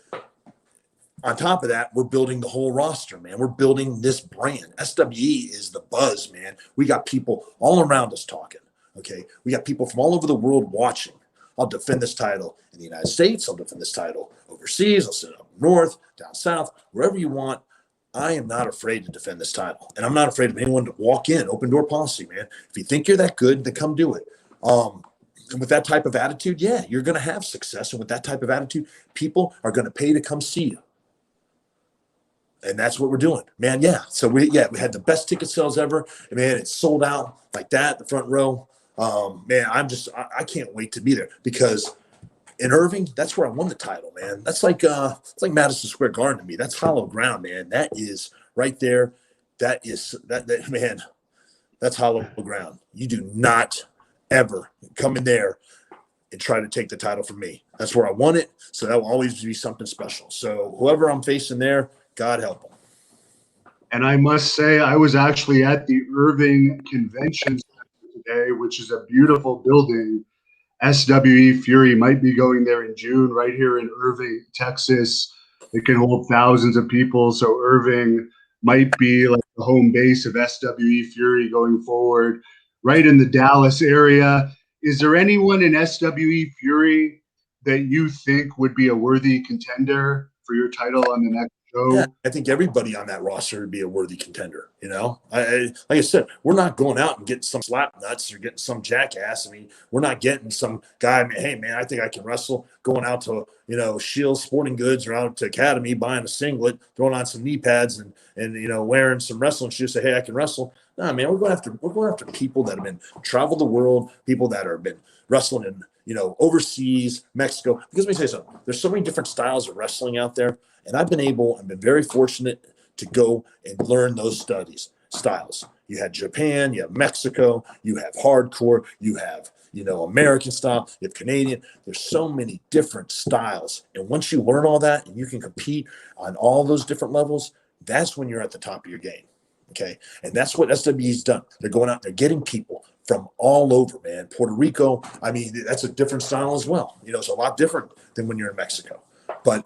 Speaker 4: On top of that, we're building the whole roster, man. We're building this brand. SWE is the buzz, man. We got people all around us talking, okay? We got people from all over the world watching. I'll defend this title in the United States. I'll defend this title overseas. I'll sit up north, down south, wherever you want. I am not afraid to defend this title, and I'm not afraid of anyone to walk in. Open door policy, man. If you think you're that good, then come do it. And with that type of attitude, yeah, you're going to have success. And with that type of attitude, people are going to pay to come see you. And that's what we're doing, man. Yeah. So we had the best ticket sales ever. And man, it's sold out like that, the front row. Man, I can't wait to be there because in Irving, that's where I won the title, man. That's like it's like Madison Square Garden to me. That's hollow ground, man. That is right there. That man, that's hollow ground. You do not ever come in there and try to take the title from me. That's where I won it. So that will always be something special. So whoever I'm facing there, God help them.
Speaker 1: And I must say, I was actually at the Irving Convention Center today, which is a beautiful building. SWE Fury might be going there in June, right here in Irving, Texas. It can hold thousands of people. So Irving might be like the home base of SWE Fury going forward, right in the Dallas area. Is there anyone in SWE Fury that you think would be a worthy contender for your title on the next show?
Speaker 4: Yeah, I think everybody on that roster would be a worthy contender. You know, like I said, we're not going out and getting some slap nuts or getting some jackass. I mean, we're not getting some guy. Hey, man, I think I can wrestle. Going out to Shields Sporting Goods or out to Academy, buying a singlet, throwing on some knee pads, and wearing some wrestling shoes. Say, hey, I can wrestle. No, man, we're going after people that have been traveled the world, people that have been wrestling in overseas, Mexico. Because let me tell you something. There's so many different styles of wrestling out there. And I've been very fortunate to go and learn those styles. You had Japan, you have Mexico, you have hardcore, you have, American style, you have Canadian. There's so many different styles. And once you learn all that and you can compete on all those different levels, that's when you're at the top of your game. Okay. And that's what SWE's done. They're going out, they're getting people from all over, man. Puerto Rico, I mean, that's a different style as well. It's a lot different than when you're in Mexico. But,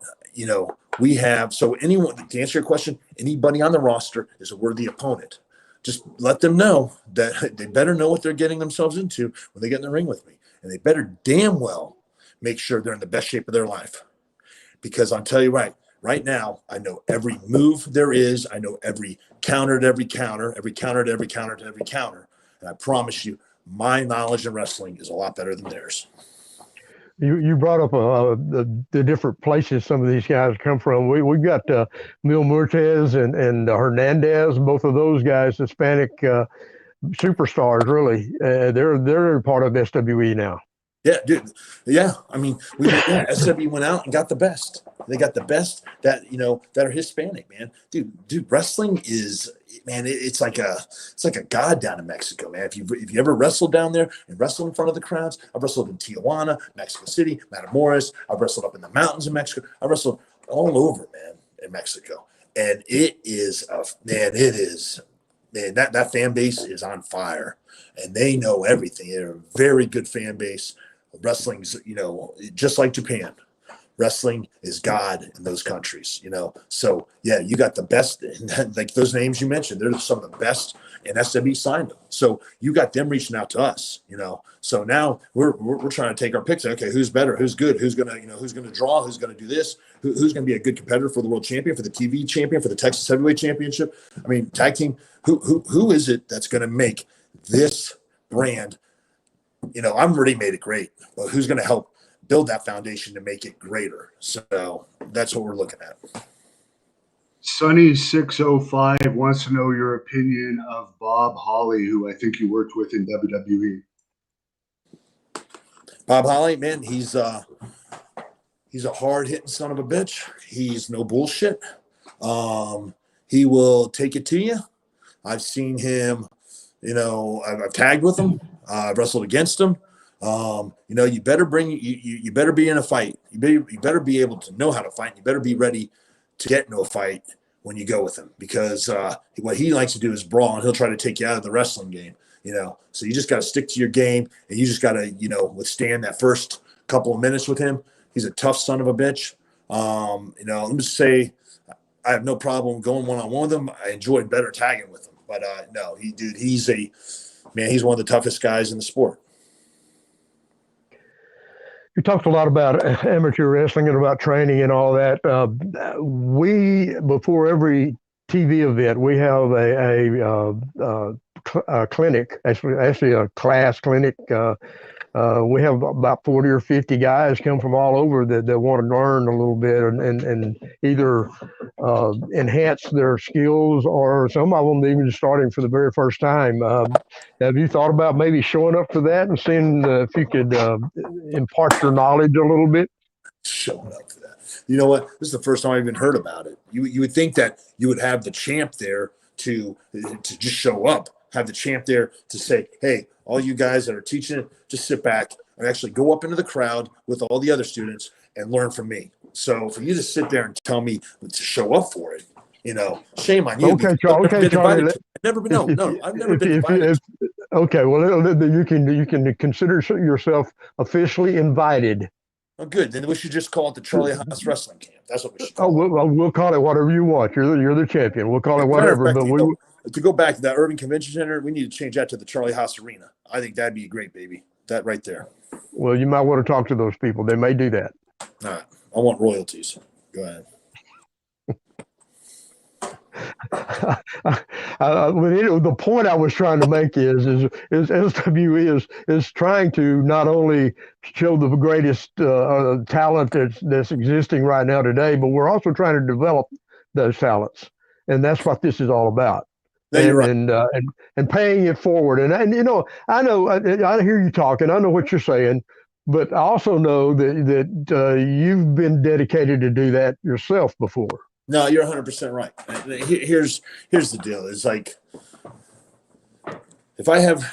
Speaker 4: we have, so anyone, to answer your question, anybody on the roster is a worthy opponent. Just let them know that they better know what they're getting themselves into when they get in the ring with me. And they better damn well make sure they're in the best shape of their life. Because I'll tell you right now, I know every move there is. I know every counter to every counter, every counter to every counter to every counter. And I promise you, my knowledge in wrestling is a lot better than theirs.
Speaker 2: You brought up the different places some of these guys come from. We've got Mil Muertes and Hernandez, both of those guys, Hispanic superstars, really. They're part of SWE now.
Speaker 4: Yeah, dude. Yeah, I mean, SW went out and got the best. They got the best that are Hispanic, man. Dude, wrestling is, man. It's like a god down in Mexico, man. If you ever wrestled down there and wrestled in front of the crowds, I've wrestled in Tijuana, Mexico City, Matamoros. I've wrestled up in the mountains of Mexico. I wrestled all over, man, in Mexico, and it is that fan base is on fire, and they know everything. They're a very good fan base. Wrestling's, just like Japan. Wrestling is God in those countries, So, yeah, you got the best. Like those names you mentioned, they're some of the best, and SWE signed them. So you got them reaching out to us, So now we're trying to take our picks. Okay, who's better? Who's good? Who's gonna draw? Who's gonna do this? Who's gonna be a good competitor for the world champion, for the TV champion, for the Texas Heavyweight Championship? I mean, tag team. Who is it that's gonna make this brand? I've already made it great, but who's going to help build that foundation to make it greater? So that's what we're looking at.
Speaker 1: Sunny605 wants to know your opinion of Bob Holly, who I think you worked with in WWE.
Speaker 4: Bob Holly, man, he's a hard-hitting son of a bitch. He's no bullshit. He will take it to you. I've seen him, I've tagged with him. I've wrestled against him. You better you better be in a fight. You better be able to know how to fight. You better be ready to get into a fight when you go with him, because what he likes to do is brawl, and he'll try to take you out of the wrestling game. So you just got to stick to your game, and you just got to withstand that first couple of minutes with him. He's a tough son of a bitch. Let me say, I have no problem going one-on-one with him. I enjoyed better tagging with him, but no, he's one of the toughest guys in the sport.
Speaker 2: You talked a lot about amateur wrestling and about training and all that. Before every TV event, we have a clinic, actually a class clinic. We have about 40 or 50 guys come from all over that want to learn a little bit and either enhance their skills, or some of them even starting for the very first time. Have you thought about maybe showing up for that and seeing if you could impart your knowledge a little bit?
Speaker 4: Showing up for that. You know what? This is the first time I've even heard about it. You would think that you would have the champ there to just show up, have the champ there to say, hey, all you guys that are teaching it, just sit back and actually go up into the crowd with all the other students and learn from me. So for you to sit there and tell me to show up for it, shame on you.
Speaker 2: Okay, Charlie.
Speaker 4: I've never been invited.
Speaker 2: Okay, well, you can consider yourself officially invited.
Speaker 4: Oh, good. Then we should just call it the Charlie Haas Wrestling Camp. That's what we should call it.
Speaker 2: We'll call it whatever you want. You're the champion. We'll call it whatever. But
Speaker 4: to go back to that Urban Convention Center, we need to change that to the Charlie Haas Arena. I think that'd be great, baby. That right there.
Speaker 2: Well, you might want to talk to those people. They may do that.
Speaker 4: All right. I want royalties. Go ahead.
Speaker 2: The point I was trying to make is SWE is trying to not only show the greatest talent that's existing right now today, but we're also trying to develop those talents, and that's what this is all about.
Speaker 4: No, you're right.
Speaker 2: And paying it forward. And you know, I hear you talking. I know what you're saying, but I also know that you've been dedicated to do that yourself before.
Speaker 4: No, you're 100% right. Here's the deal. It's like, if I have,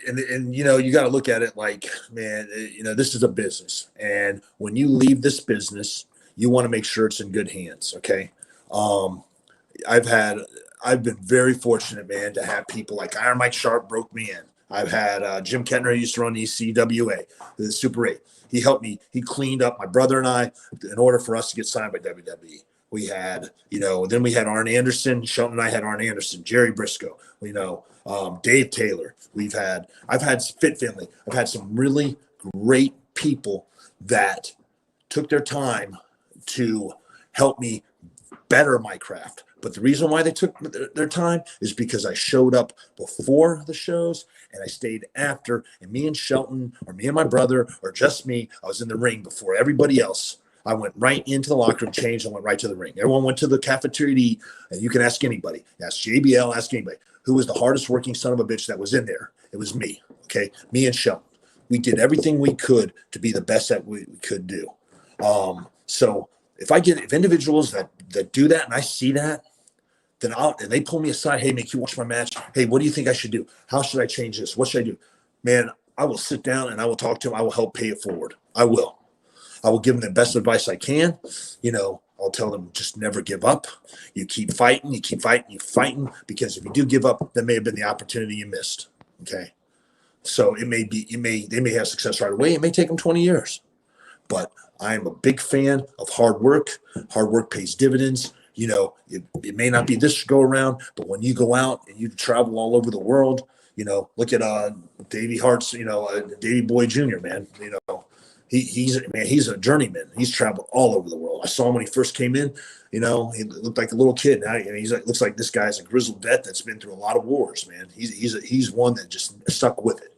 Speaker 4: and you know, you got to look at it like, man, you know, this is a business, and when you leave this business, you want to make sure it's in good hands. Okay. I've been very fortunate, man, to have people like Iron Mike Sharp broke me in. I've had Jim Kettner, who used to run the CWA, the Super 8. He helped me. He cleaned up my brother and I in order for us to get signed by WWE. We had, you know, then we had Arn Anderson. Shelton and I had Arn Anderson, Jerry Briscoe, you know, Dave Taylor. I've had Fit Finley. I've had some really great people that took their time to help me better my craft. But the reason why they took their time is because I showed up before the shows and I stayed after. And me and Shelton, or me and my brother, or just me, I was in the ring before everybody else. I went right into the locker room, changed, and went right to the ring. Everyone went to the cafeteria to eat, and you can ask anybody. Ask JBL, ask anybody. Who was the hardest working son of a bitch that was in there? It was me, okay? Me and Shelton. We did everything we could to be the best that we could do. So if individuals that do that and I see that, then and they pull me aside, hey, make you watch my match. Hey, what do you think I should do? How should I change this? What should I do? Man, I will sit down and I will talk to them. I will help pay it forward. I will give them the best advice I can. You know, I'll tell them just never give up. You keep fighting, because if you do give up, that may have been the opportunity you missed. Okay. So they may have success right away. It may take them 20 years. But I am a big fan of hard work. Hard work pays dividends. You know, it may not be this go around, but when you go out and you travel all over the world, you know, look at Davey Hart's, you know, Davey Boy Jr., man. You know, he's a journeyman. He's traveled all over the world. I saw him when he first came in. You know, he looked like a little kid. Now looks like this guy's a grizzled vet that's been through a lot of wars, man. He's one that just stuck with it.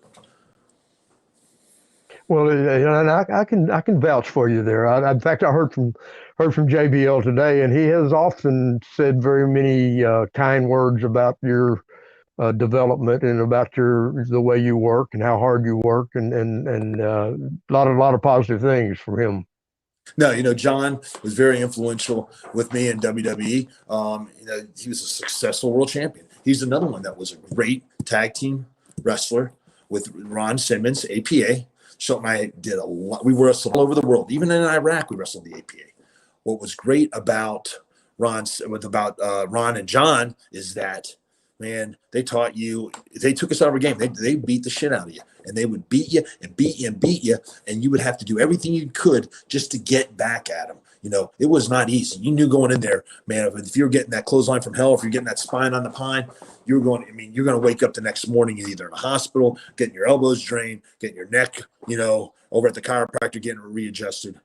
Speaker 2: Well, and I can vouch for you there. In fact, I heard from JBL today, and he has often said very many kind words about your development and about the way you work and how hard you work, and a lot of positive things from him.
Speaker 4: No, you know, John was very influential with me in WWE. You know, he was a successful world champion. He's another one that was a great tag team wrestler with Ron Simmons, APA. Shelton and I did a lot. We wrestled all over the world. Even in Iraq, we wrestled the APA. What was great about Ron and John is that, man, they taught you. They took us out of our game. They beat the shit out of you, and they would beat you and beat you and beat you, and you would have to do everything you could just to get back at them. You know, it was not easy. You knew going in there, man, if you're getting that clothesline from hell, if you're getting that spine on the pine, you're going to wake up the next morning either in a hospital, getting your elbows drained, getting your neck, you know, over at the chiropractor, getting readjusted.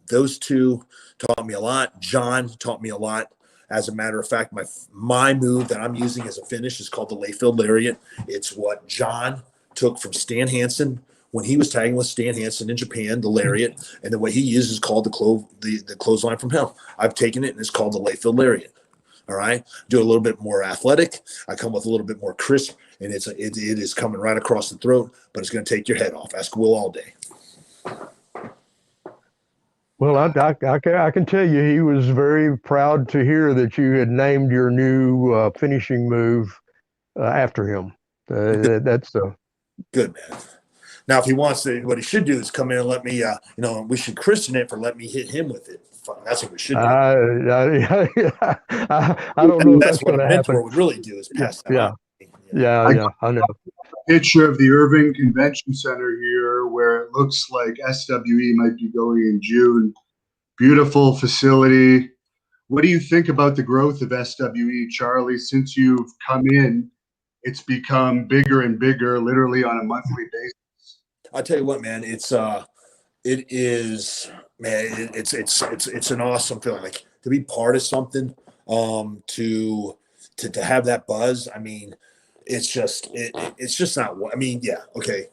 Speaker 4: Those two taught me a lot. John taught me a lot. As a matter of fact, my move that I'm using as a finish is called the Layfield Lariat. It's what John took from Stan Hansen when he was tagging with Stan Hansen in Japan, the Lariat, and the way he uses is called the clothesline from hell. I've taken it and it's called the Layfield Lariat. All right, do a little bit more athletic. I come with a little bit more crisp, and it is coming right across the throat, but it's going to take your head off. Ask Will all day.
Speaker 2: Well, I can tell you he was very proud to hear that you had named your new finishing move after him. That's
Speaker 4: good, man. Now, if he wants to, what he should do is come in and let me, you know, we should christen it for let me hit him with it. That's what we should do.
Speaker 2: I don't know if that's going to happen.
Speaker 4: Mentor would really do is pass that on.
Speaker 2: Yeah, I know.
Speaker 1: Picture of the Irving Convention Center here, where it looks like SWE might be going in June. Beautiful facility. What do you think about the growth of SWE, Charlie? Since you've come in, it's become bigger and bigger, literally on a monthly basis.
Speaker 4: I'll tell you what, man. It's an awesome feeling. Like to be part of something to have that buzz. I mean, it's just not. I mean, yeah, okay.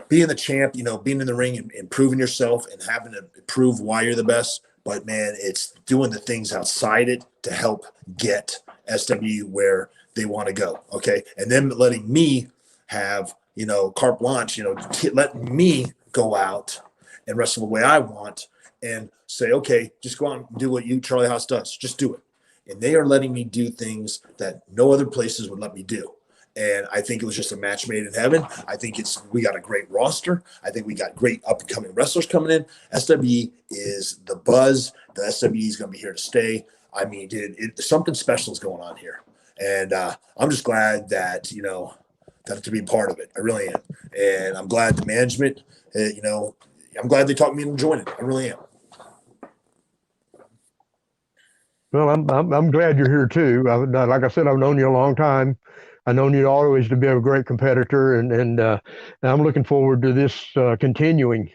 Speaker 4: Being the champ, being in the ring and proving yourself and having to prove why you're the best. But man, it's doing the things outside it to help get SW where they want to go. Okay. And then letting me have, carte blanche, letting me go out and wrestle the way I want and say, okay, just go out and do what Charlie Haas does. Just do it. And they are letting me do things that no other places would let me do. And I think it was just a match made in heaven. I think we got a great roster. I think we got great up and coming wrestlers coming in. SWE is the buzz. The SWE is going to be here to stay. I mean, dude, something special is going on here. And I'm just glad that, to be part of it. I really am. And I'm glad the management, I'm glad they talked me into joining. I really am.
Speaker 2: Well, I'm glad you're here too. Like I said, I've known you a long time. I've known you always to be a great competitor, and I'm looking forward to this continuing.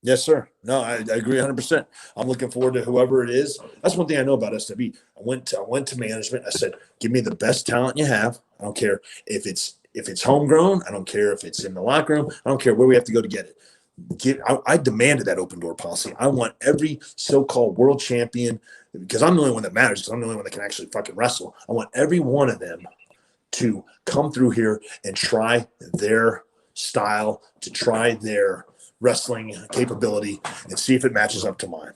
Speaker 4: Yes, sir. No, I agree 100%. I'm looking forward to whoever it is. That's one thing I know about SWE. I went to management. I said, give me the best talent you have. I don't care if it's homegrown. I don't care if it's in the locker room. I don't care where we have to go to get it. I demanded that open door policy. I want every so-called world champion, because I'm the only one that matters, because I'm the only one that can actually fucking wrestle. I want every one of them to come through here and try their style, to try their wrestling capability, and see if it matches up to mine.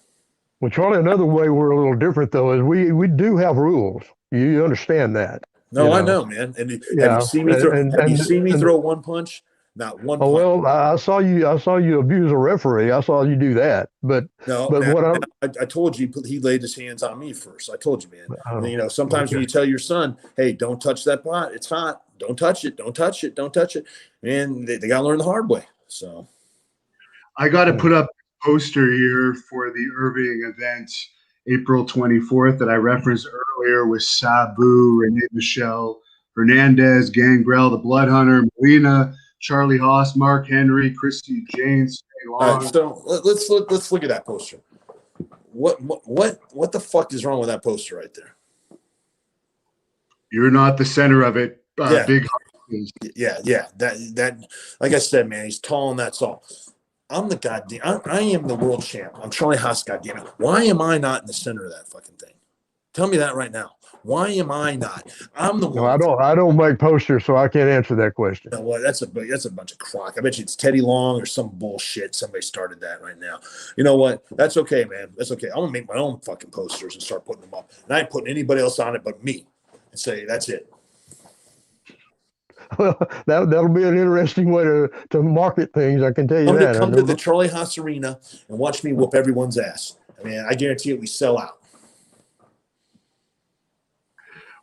Speaker 2: Well, Charlie, another way we're a little different though is we do have rules. You understand that?
Speaker 4: No, I know, man. And have you seen me throw one punch? Not one.
Speaker 2: Oh well, I saw you abuse a referee. I saw you do that. But
Speaker 4: I told you he laid his hands on me first. I told you, man. Sometimes when you tell your son, "Hey, don't touch that pot. It's hot. Don't touch it. Don't touch it. Don't touch it," and they got to learn the hard way. So,
Speaker 1: I got to put up a poster here for the Irving event, April 24th, that I referenced earlier with Sabu, Renee Michelle, Hernandez, Gangrel, the Blood Hunter, Molina, Charlie Haas, Mark Henry, Christy James.
Speaker 4: All right, so let's look at that poster. What the fuck is wrong with that poster right there?
Speaker 1: You're not the center of it.
Speaker 4: Yeah.
Speaker 1: Big.
Speaker 4: Yeah. That like I said, man, he's tall and that's all. I'm the goddamn. I am the world champ. I'm Charlie Haas. Goddamn it. Why am I not in the center of that fucking thing? Tell me that right now. Why am I not? I'm the one.
Speaker 2: No, I don't make posters, so I can't answer that question.
Speaker 4: You know what? That's a bunch of crock. I bet you it's Teddy Long or some bullshit. Somebody started that right now. You know what? That's okay, man. That's okay. I'm gonna make my own fucking posters and start putting them up. And I ain't putting anybody else on it but me. And say that's it.
Speaker 2: Well, that'll be an interesting way to market things. I can tell you that.
Speaker 4: Come to the Charlie Haas Arena and watch me whoop everyone's ass. I mean, I guarantee it. We sell out.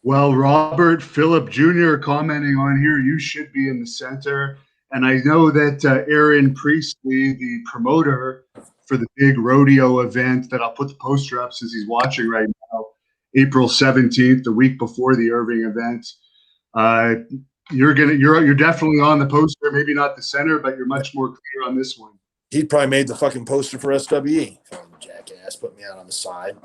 Speaker 1: Well, Robert Phillip Jr. commenting on here, you should be in the center. And I know that Aaron Priestley, the promoter for the big rodeo event that I'll put the poster up since he's watching right now, April 17th, the week before the Irving event. You're definitely on the poster, maybe not the center, but you're much more clear on this one.
Speaker 4: He probably made the fucking poster for SWE. Jackass, put me out on the side.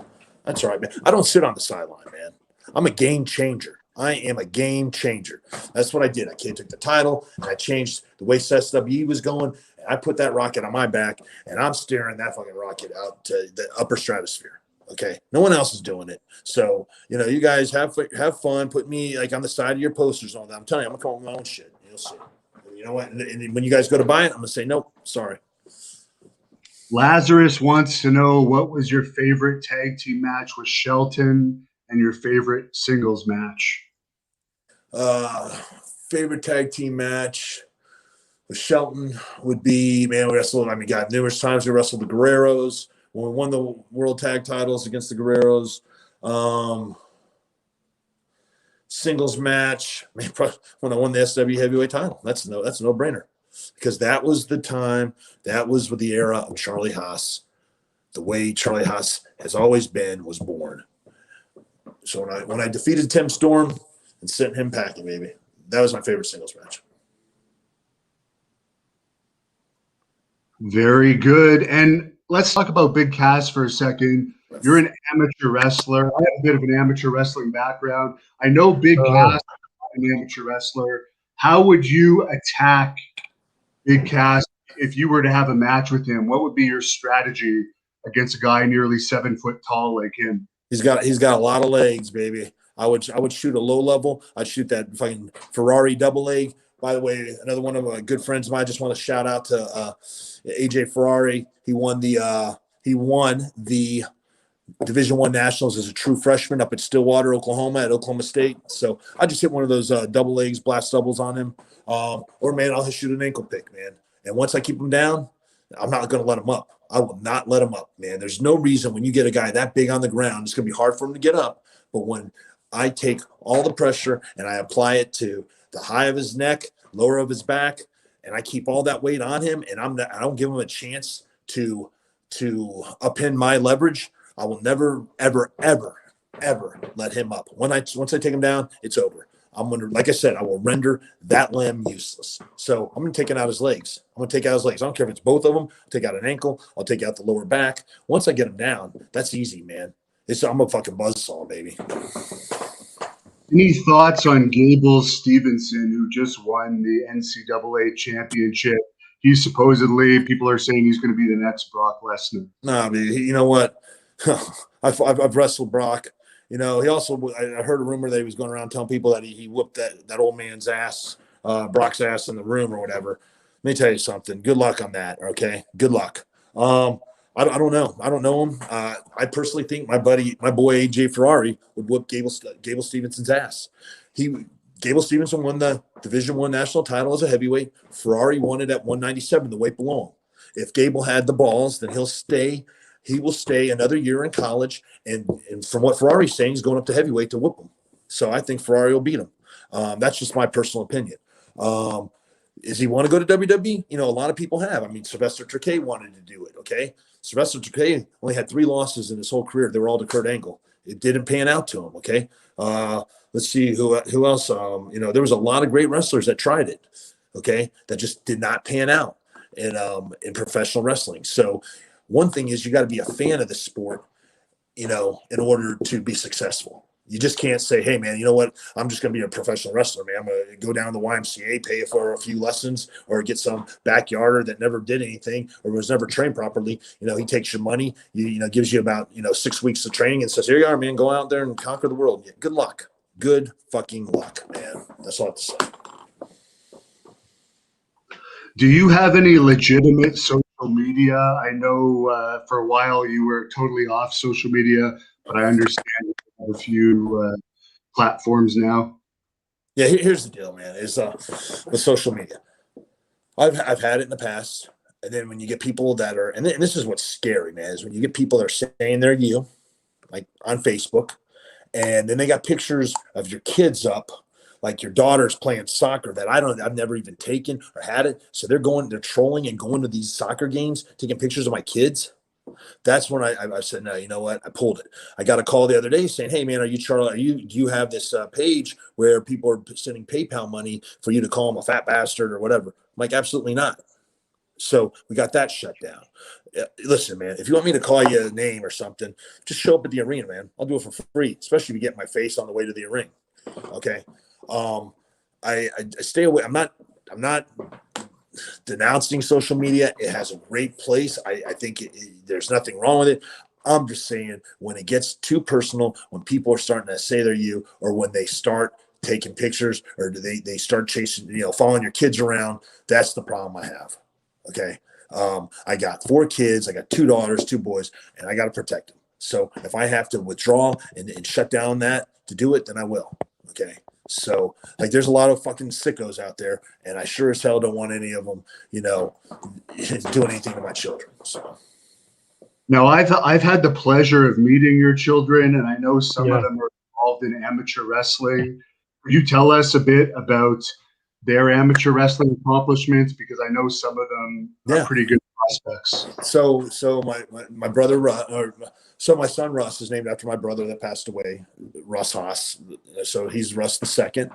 Speaker 4: That's all right, man. I don't sit on the sideline, man. I'm a game changer. I am a game changer. That's what I did. I took the title and I changed the way SWE was going. And I put that rocket on my back and I'm steering that fucking rocket out to the upper stratosphere. Okay. No one else is doing it. So, you guys have fun. Put me like on the side of your posters and all that. I'm telling you, I'm going to come up with my own shit. You'll see. You know what? And when you guys go to buy it, I'm going to say, nope, sorry.
Speaker 1: Lazarus wants to know, what was your favorite tag team match with Shelton and your favorite singles match?
Speaker 4: Favorite tag team match with Shelton would be, man, we wrestled. I mean, God, numerous times we wrestled the Guerreros when we won the world tag titles against the Guerreros. Singles match, man, when I won the SW heavyweight title. That's a no-brainer. Because that was the time, that was with the era of Charlie Haas. The way Charlie Haas has always been was born. So when I defeated Tim Storm and sent him packing, baby, that was my favorite singles match.
Speaker 1: Very good. And let's talk about Big Cass for a second. You're an amateur wrestler. I have a bit of an amateur wrestling background. I know Big
Speaker 2: Oh.
Speaker 1: Cass, an amateur wrestler. How would you attack Big Cass if you were to have a match with him? What would be your strategy against a guy nearly 7 foot tall like him?
Speaker 4: He's got a lot of legs, baby. I would shoot a low level. I'd shoot that fucking Ferrari double leg. By the way, another one of my good friends of mine. I just want to shout out to AJ Ferrari. He won the Division I Nationals as a true freshman up at Stillwater, Oklahoma, at Oklahoma State. So I just hit one of those double legs, blast doubles on him. Or, man, I'll shoot an ankle pick, man. And once I keep him down, I'm not going to let him up. I will not let him up, man. There's no reason when you get a guy that big on the ground, it's going to be hard for him to get up. But when I take all the pressure and I apply it to the high of his neck, lower of his back, and I keep all that weight on him, and I don't give him a chance to upend my leverage, I will never, ever, ever, ever let him up. Once I take him down, it's over. I'm going to, like I said, I will render that limb useless. So I'm going to take out his legs. I'm going to take out his legs. I don't care if it's both of them. I'll take out an ankle. I'll take out the lower back. Once I get him down, that's easy, man. I'm a fucking buzzsaw, baby.
Speaker 1: Any thoughts on Gable Stevenson, who just won the NCAA championship? He's supposedly, people are saying he's going to be the next Brock Lesnar.
Speaker 4: Nah, man, you know what? I've wrestled Brock. You know, he also, I heard a rumor that he was going around telling people that he whooped that old man's ass, Brock's ass in the room or whatever. Let me tell you something. Good luck on that, okay? Good luck. I don't know. I don't know him. I personally think my boy AJ Ferrari would whoop Gable Stevenson's ass. Gable Stevenson won the Division I national title as a heavyweight. Ferrari won it at 197, the weight below him. If Gable had the balls, then he'll stay. He will stay another year in college, and from what Ferrari's saying, he's going up to heavyweight to whoop him. So I think Ferrari will beat him. That's just my personal opinion. Does he want to go to WWE? You know, a lot of people have. I mean, Sylvester Terkay wanted to do it, okay? Sylvester Terkay only had 3 losses in his whole career. They were all to Kurt Angle. It didn't pan out to him, okay? Let's see who else. You know, there was a lot of great wrestlers that tried it, okay, that just did not pan out in professional wrestling. So one thing is you got to be a fan of the sport, you know, in order to be successful. You just can't say, hey, man, you know what? I'm just going to be a professional wrestler, man. I'm going to go down to the YMCA, pay for a few lessons, or get some backyarder that never did anything or was never trained properly. You know, he takes your money, you know, gives you about, 6 weeks of training and says, here you are, man, go out there and conquer the world. Yeah, good luck. Good fucking luck, man. That's all I have to say.
Speaker 1: Do you have any legitimate social media? I know for a while you were totally off social media, but I understand you have a few platforms now.
Speaker 4: Yeah, here's the deal, man, is with social media. I've had it in the past. And then when you get people that are, and this is what's scary, man, is when you get people that are saying they're you, like on Facebook, and then they got pictures of your kids up, like your daughter's playing soccer that I've never even taken or had it. So they're trolling and going to these soccer games, taking pictures of my kids. That's when I said, no, you know what? I pulled it. I got a call the other day saying, hey, man, are you Charlie? Do you have this page where people are sending PayPal money for you to call them a fat bastard or whatever? I'm like, absolutely not. So we got that shut down. Listen, man, if you want me to call you a name or something, just show up at the arena, man. I'll do it for free, especially if you get my face on the way to the ring. Okay. I stay away. I'm not denouncing social media. It has a great place. I think there's nothing wrong with it. I'm just saying when it gets too personal, when people are starting to say they're you, or when they start taking pictures, or they start chasing, following your kids around, that's the problem I have. Okay. I got 4 kids. I got 2 daughters, 2 boys, and I got to protect them. So if I have to withdraw and shut down that to do it, then I will. Okay. So there's a lot of fucking sickos out there, and I sure as hell don't want any of them, doing anything to my children. So.
Speaker 1: Now, I've had the pleasure of meeting your children, and I know some of them are involved in amateur wrestling. Could you tell us a bit about their amateur wrestling accomplishments? Because I know some of them are pretty good prospects.
Speaker 4: So my brother, my son Russ is named after my brother that passed away, Russ Haas. So he's Russ the second.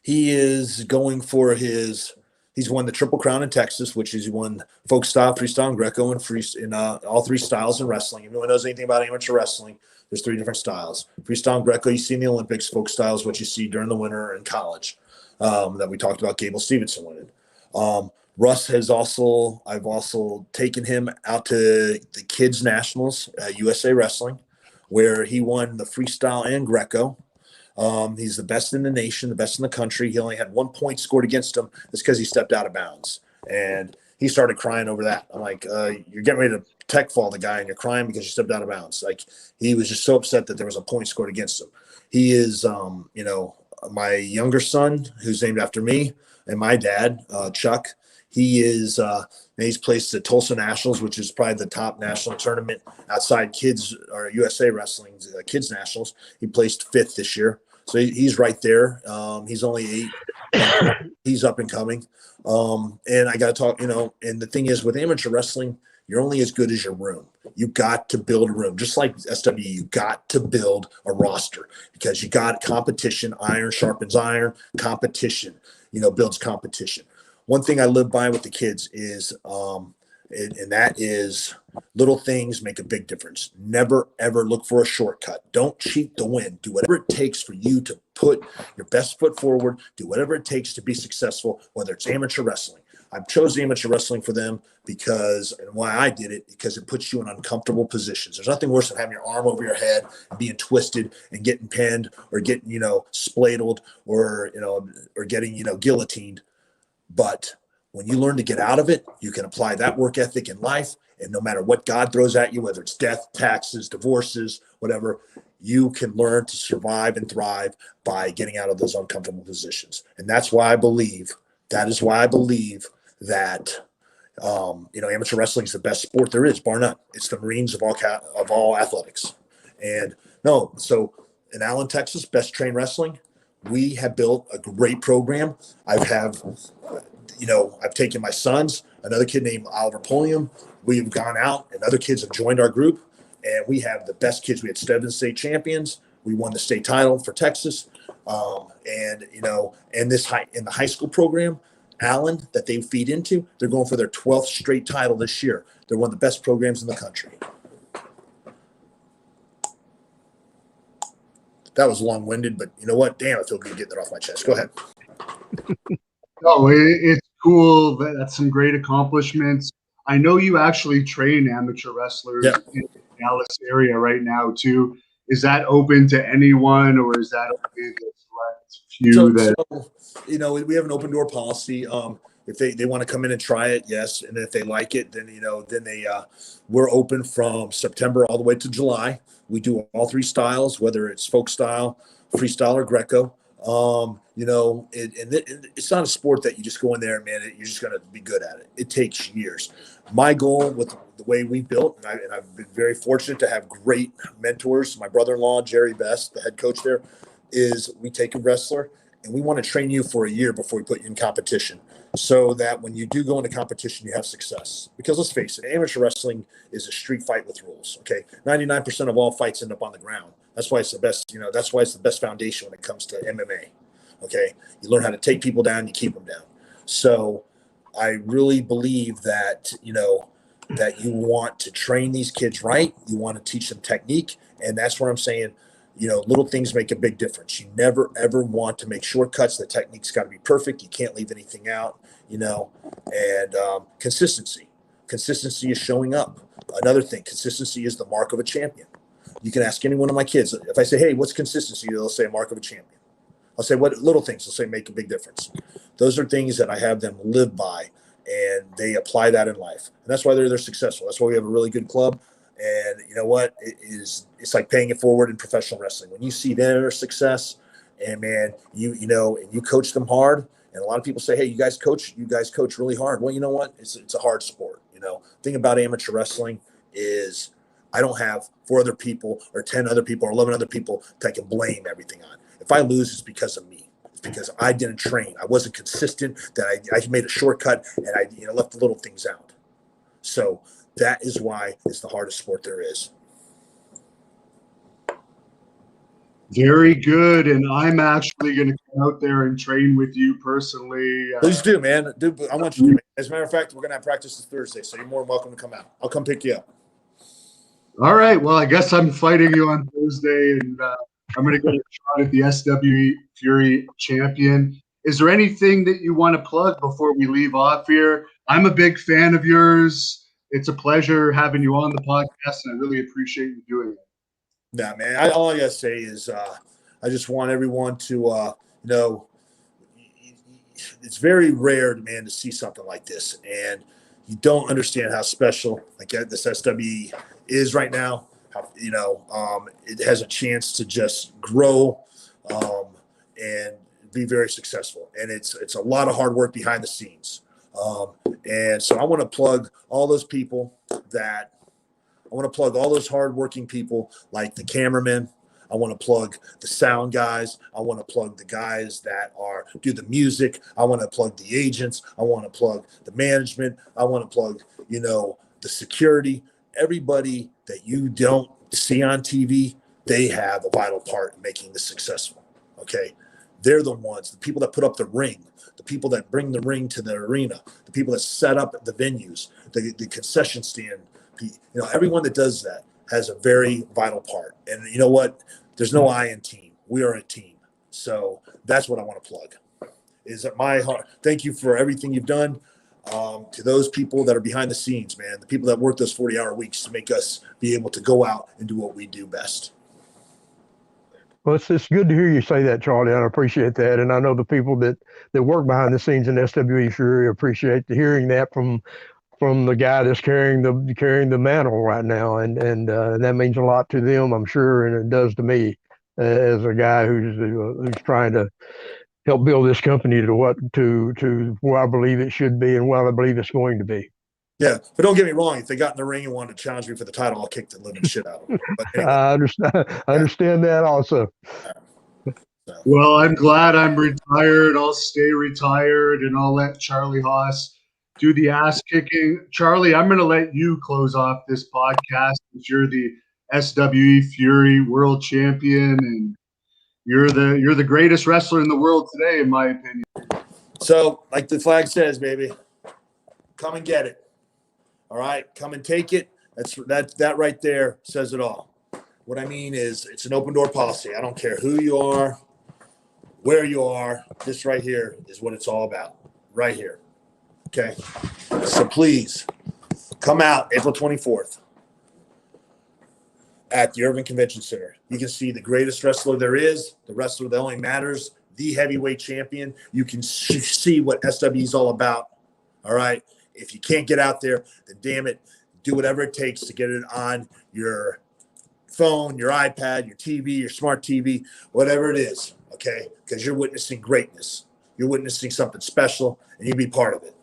Speaker 4: He is going for his He's won the Triple Crown in Texas, which is he won folk style, freestyle, and Greco, and all three styles in wrestling. If anyone knows anything about amateur wrestling, there's 3 different styles. Freestyle and Greco you see in the Olympics. Folk style is what you see during the winter in college, that we talked about Gable Stevenson winning. Russ I've also taken him out to the kids nationals at USA Wrestling, where he won the freestyle and Greco. He's the best in the nation, the best in the country. He only had 1 point scored against him. It's because he stepped out of bounds. And he started crying over that. I'm like, you're getting ready to tech fall the guy and you're crying because you stepped out of bounds. Like, he was just so upset that there was a point scored against him. He is, my younger son, who's named after me, and my dad, Chuck. He's placed at Tulsa Nationals, which is probably the top national tournament outside kids or USA Wrestling kids nationals. He placed 5th this year, so he's right there. He's only 8. He's up and coming. And I got to talk, and the thing is with amateur wrestling, you're only as good as your room. You got to build a room, just like SWE. You got to build a roster because you got competition. Iron sharpens iron. Competition, builds competition. One thing I live by with the kids is, and that is, little things make a big difference. Never, ever look for a shortcut. Don't cheat to win. Do whatever it takes for you to put your best foot forward. Do whatever it takes to be successful, whether it's amateur wrestling. I've chosen amateur wrestling for them and why I did it, because it puts you in uncomfortable positions. There's nothing worse than having your arm over your head and being twisted and getting pinned or getting, spladled or getting, guillotined. But when you learn to get out of it, you can apply that work ethic in life. And no matter what God throws at you, whether it's death, taxes, divorces, whatever, you can learn to survive and thrive by getting out of those uncomfortable positions. And that is why I believe that, amateur wrestling is the best sport there is, bar none. It's the Marines of all athletics. And so in Allen, Texas, Best Trained Wrestling, we have built a great program. I've taken my sons, another kid named Oliver Pulliam. We've gone out and other kids have joined our group, and we have the best kids. We had 7 state champions. We won the state title for Texas. In the high school program, Allen, that they feed into, they're going for their 12th straight title this year. They're one of the best programs in the country. That was long-winded, but you know what? Damn, I feel good getting it off my chest. Go ahead.
Speaker 1: It's cool. That's some great accomplishments. I know you actually train amateur wrestlers in the Dallas area right now, too. Is that open to anyone, or is that only the select few
Speaker 4: we have an open door policy. If they want to come in and try it, yes. And if they like it, then we're open from September all the way to July. We do all 3 styles, whether it's folk style, freestyle, or Greco. It's not a sport that you just go in there and, man, you're just going to be good at it. It takes years. My goal with the way we built, and I've been very fortunate to have great mentors. My brother-in-law, Jerry Best, the head coach there, is we take a wrestler and we want to train you for a year before we put you in competition, so that when you do go into competition, you have success. Because let's face it, amateur wrestling is a street fight with rules. Okay, 99% of all fights end up on the ground. That's why it's the best. That's why it's the best foundation when it comes to MMA. Okay, you learn how to take people down, you keep them down. So I really believe that that you want to train these kids right. You want to teach them technique, and that's where I'm saying, little things make a big difference. You never, ever want to make shortcuts. The technique's got to be perfect. You can't leave anything out, and consistency. Consistency is showing up. Another thing, consistency is the mark of a champion. You can ask any one of my kids. If I say, hey, what's consistency? They'll say a mark of a champion. I'll say, what little things? They'll say make a big difference. Those are things that I have them live by, and they apply that in life. And that's why they're successful. That's why we have a really good club. And you know what? It's like paying it forward in professional wrestling. When you see their success, and man, and you coach them hard. And a lot of people say, hey, you guys coach really hard. Well, you know what? It's a hard sport. The thing about amateur wrestling is I don't have 4 other people or 10 other people or 11 other people that I can blame everything on. If I lose, it's because of me. It's because I didn't train. I wasn't consistent, that I made a shortcut and I left the little things out. So that is why it's the hardest sport there is.
Speaker 1: Very good. And I'm actually going to come out there and train with you personally.
Speaker 4: Please do, man. I want you to. As a matter of fact, we're going to have practice this Thursday, so you're more than welcome to come out. I'll come pick you up.
Speaker 1: All right. Well, I guess I'm fighting you on Thursday, and I'm going to get a shot at the SWE Fury champion. Is there anything that you want to plug before we leave off here? I'm a big fan of yours. It's a pleasure having you on the podcast, and I really appreciate you doing it.
Speaker 4: Nah, man. All I got to say is I just want everyone to know it's very rare, man, to see something like this. And you don't understand how special like this SWE is right now. How, it has a chance to just grow and be very successful. And it's a lot of hard work behind the scenes. And so I want to plug all those people I want to plug all those hardworking people like the cameramen. I want to plug the sound guys. I want to plug the guys that do the music. I want to plug the agents. I want to plug the management. I want to plug, the security. Everybody that you don't see on TV, they have a vital part in making this successful. Okay. They're the ones, the people that put up the ring, the people that bring the ring to the arena, the people that set up the venues, the concession stand. Everyone that does that has a very vital part. And you know what? There's no I in team. We are a team. So that's what I want to plug. Is that my heart? Thank you for everything you've done. To those people that are behind the scenes, man, the people that work those 40-hour weeks to make us be able to go out and do what we do best.
Speaker 2: Well, it's good to hear you say that, Charlie. I appreciate that. And I know the people that work behind the scenes in SWE Fury appreciate hearing that from the guy that's carrying the mantle right now. And that means a lot to them, I'm sure. And it does to me as a guy who's trying to help build this company to where I believe it should be and where I believe it's going to be.
Speaker 4: Yeah, but don't get me wrong. If they got in the ring and wanted to challenge me for the title, I'll kick the living shit out of them. But anyway.
Speaker 2: I understand that also.
Speaker 1: Well, I'm glad I'm retired. I'll stay retired, and I'll let Charlie Haas do the ass kicking. Charlie, I'm going to let you close off this podcast because you're the SWE Fury World Champion, and you're the greatest wrestler in the world today, in my opinion.
Speaker 4: So, like the flag says, baby, come and get it. All right, come and take it. That right there says it all. What I mean is, it's an open door policy. I don't care who you are, where you are. This right here is what it's all about. Right here. Okay. So please come out April 24th at the Irving Convention Center. You can see the greatest wrestler there is, the wrestler that only matters, the heavyweight champion. You can see what SWE is all about. All right. If you can't get out there, then damn it, do whatever it takes to get it on your phone, your iPad, your TV, your smart TV, whatever it is, okay? Because you're witnessing greatness. You're witnessing something special, and you be part of it.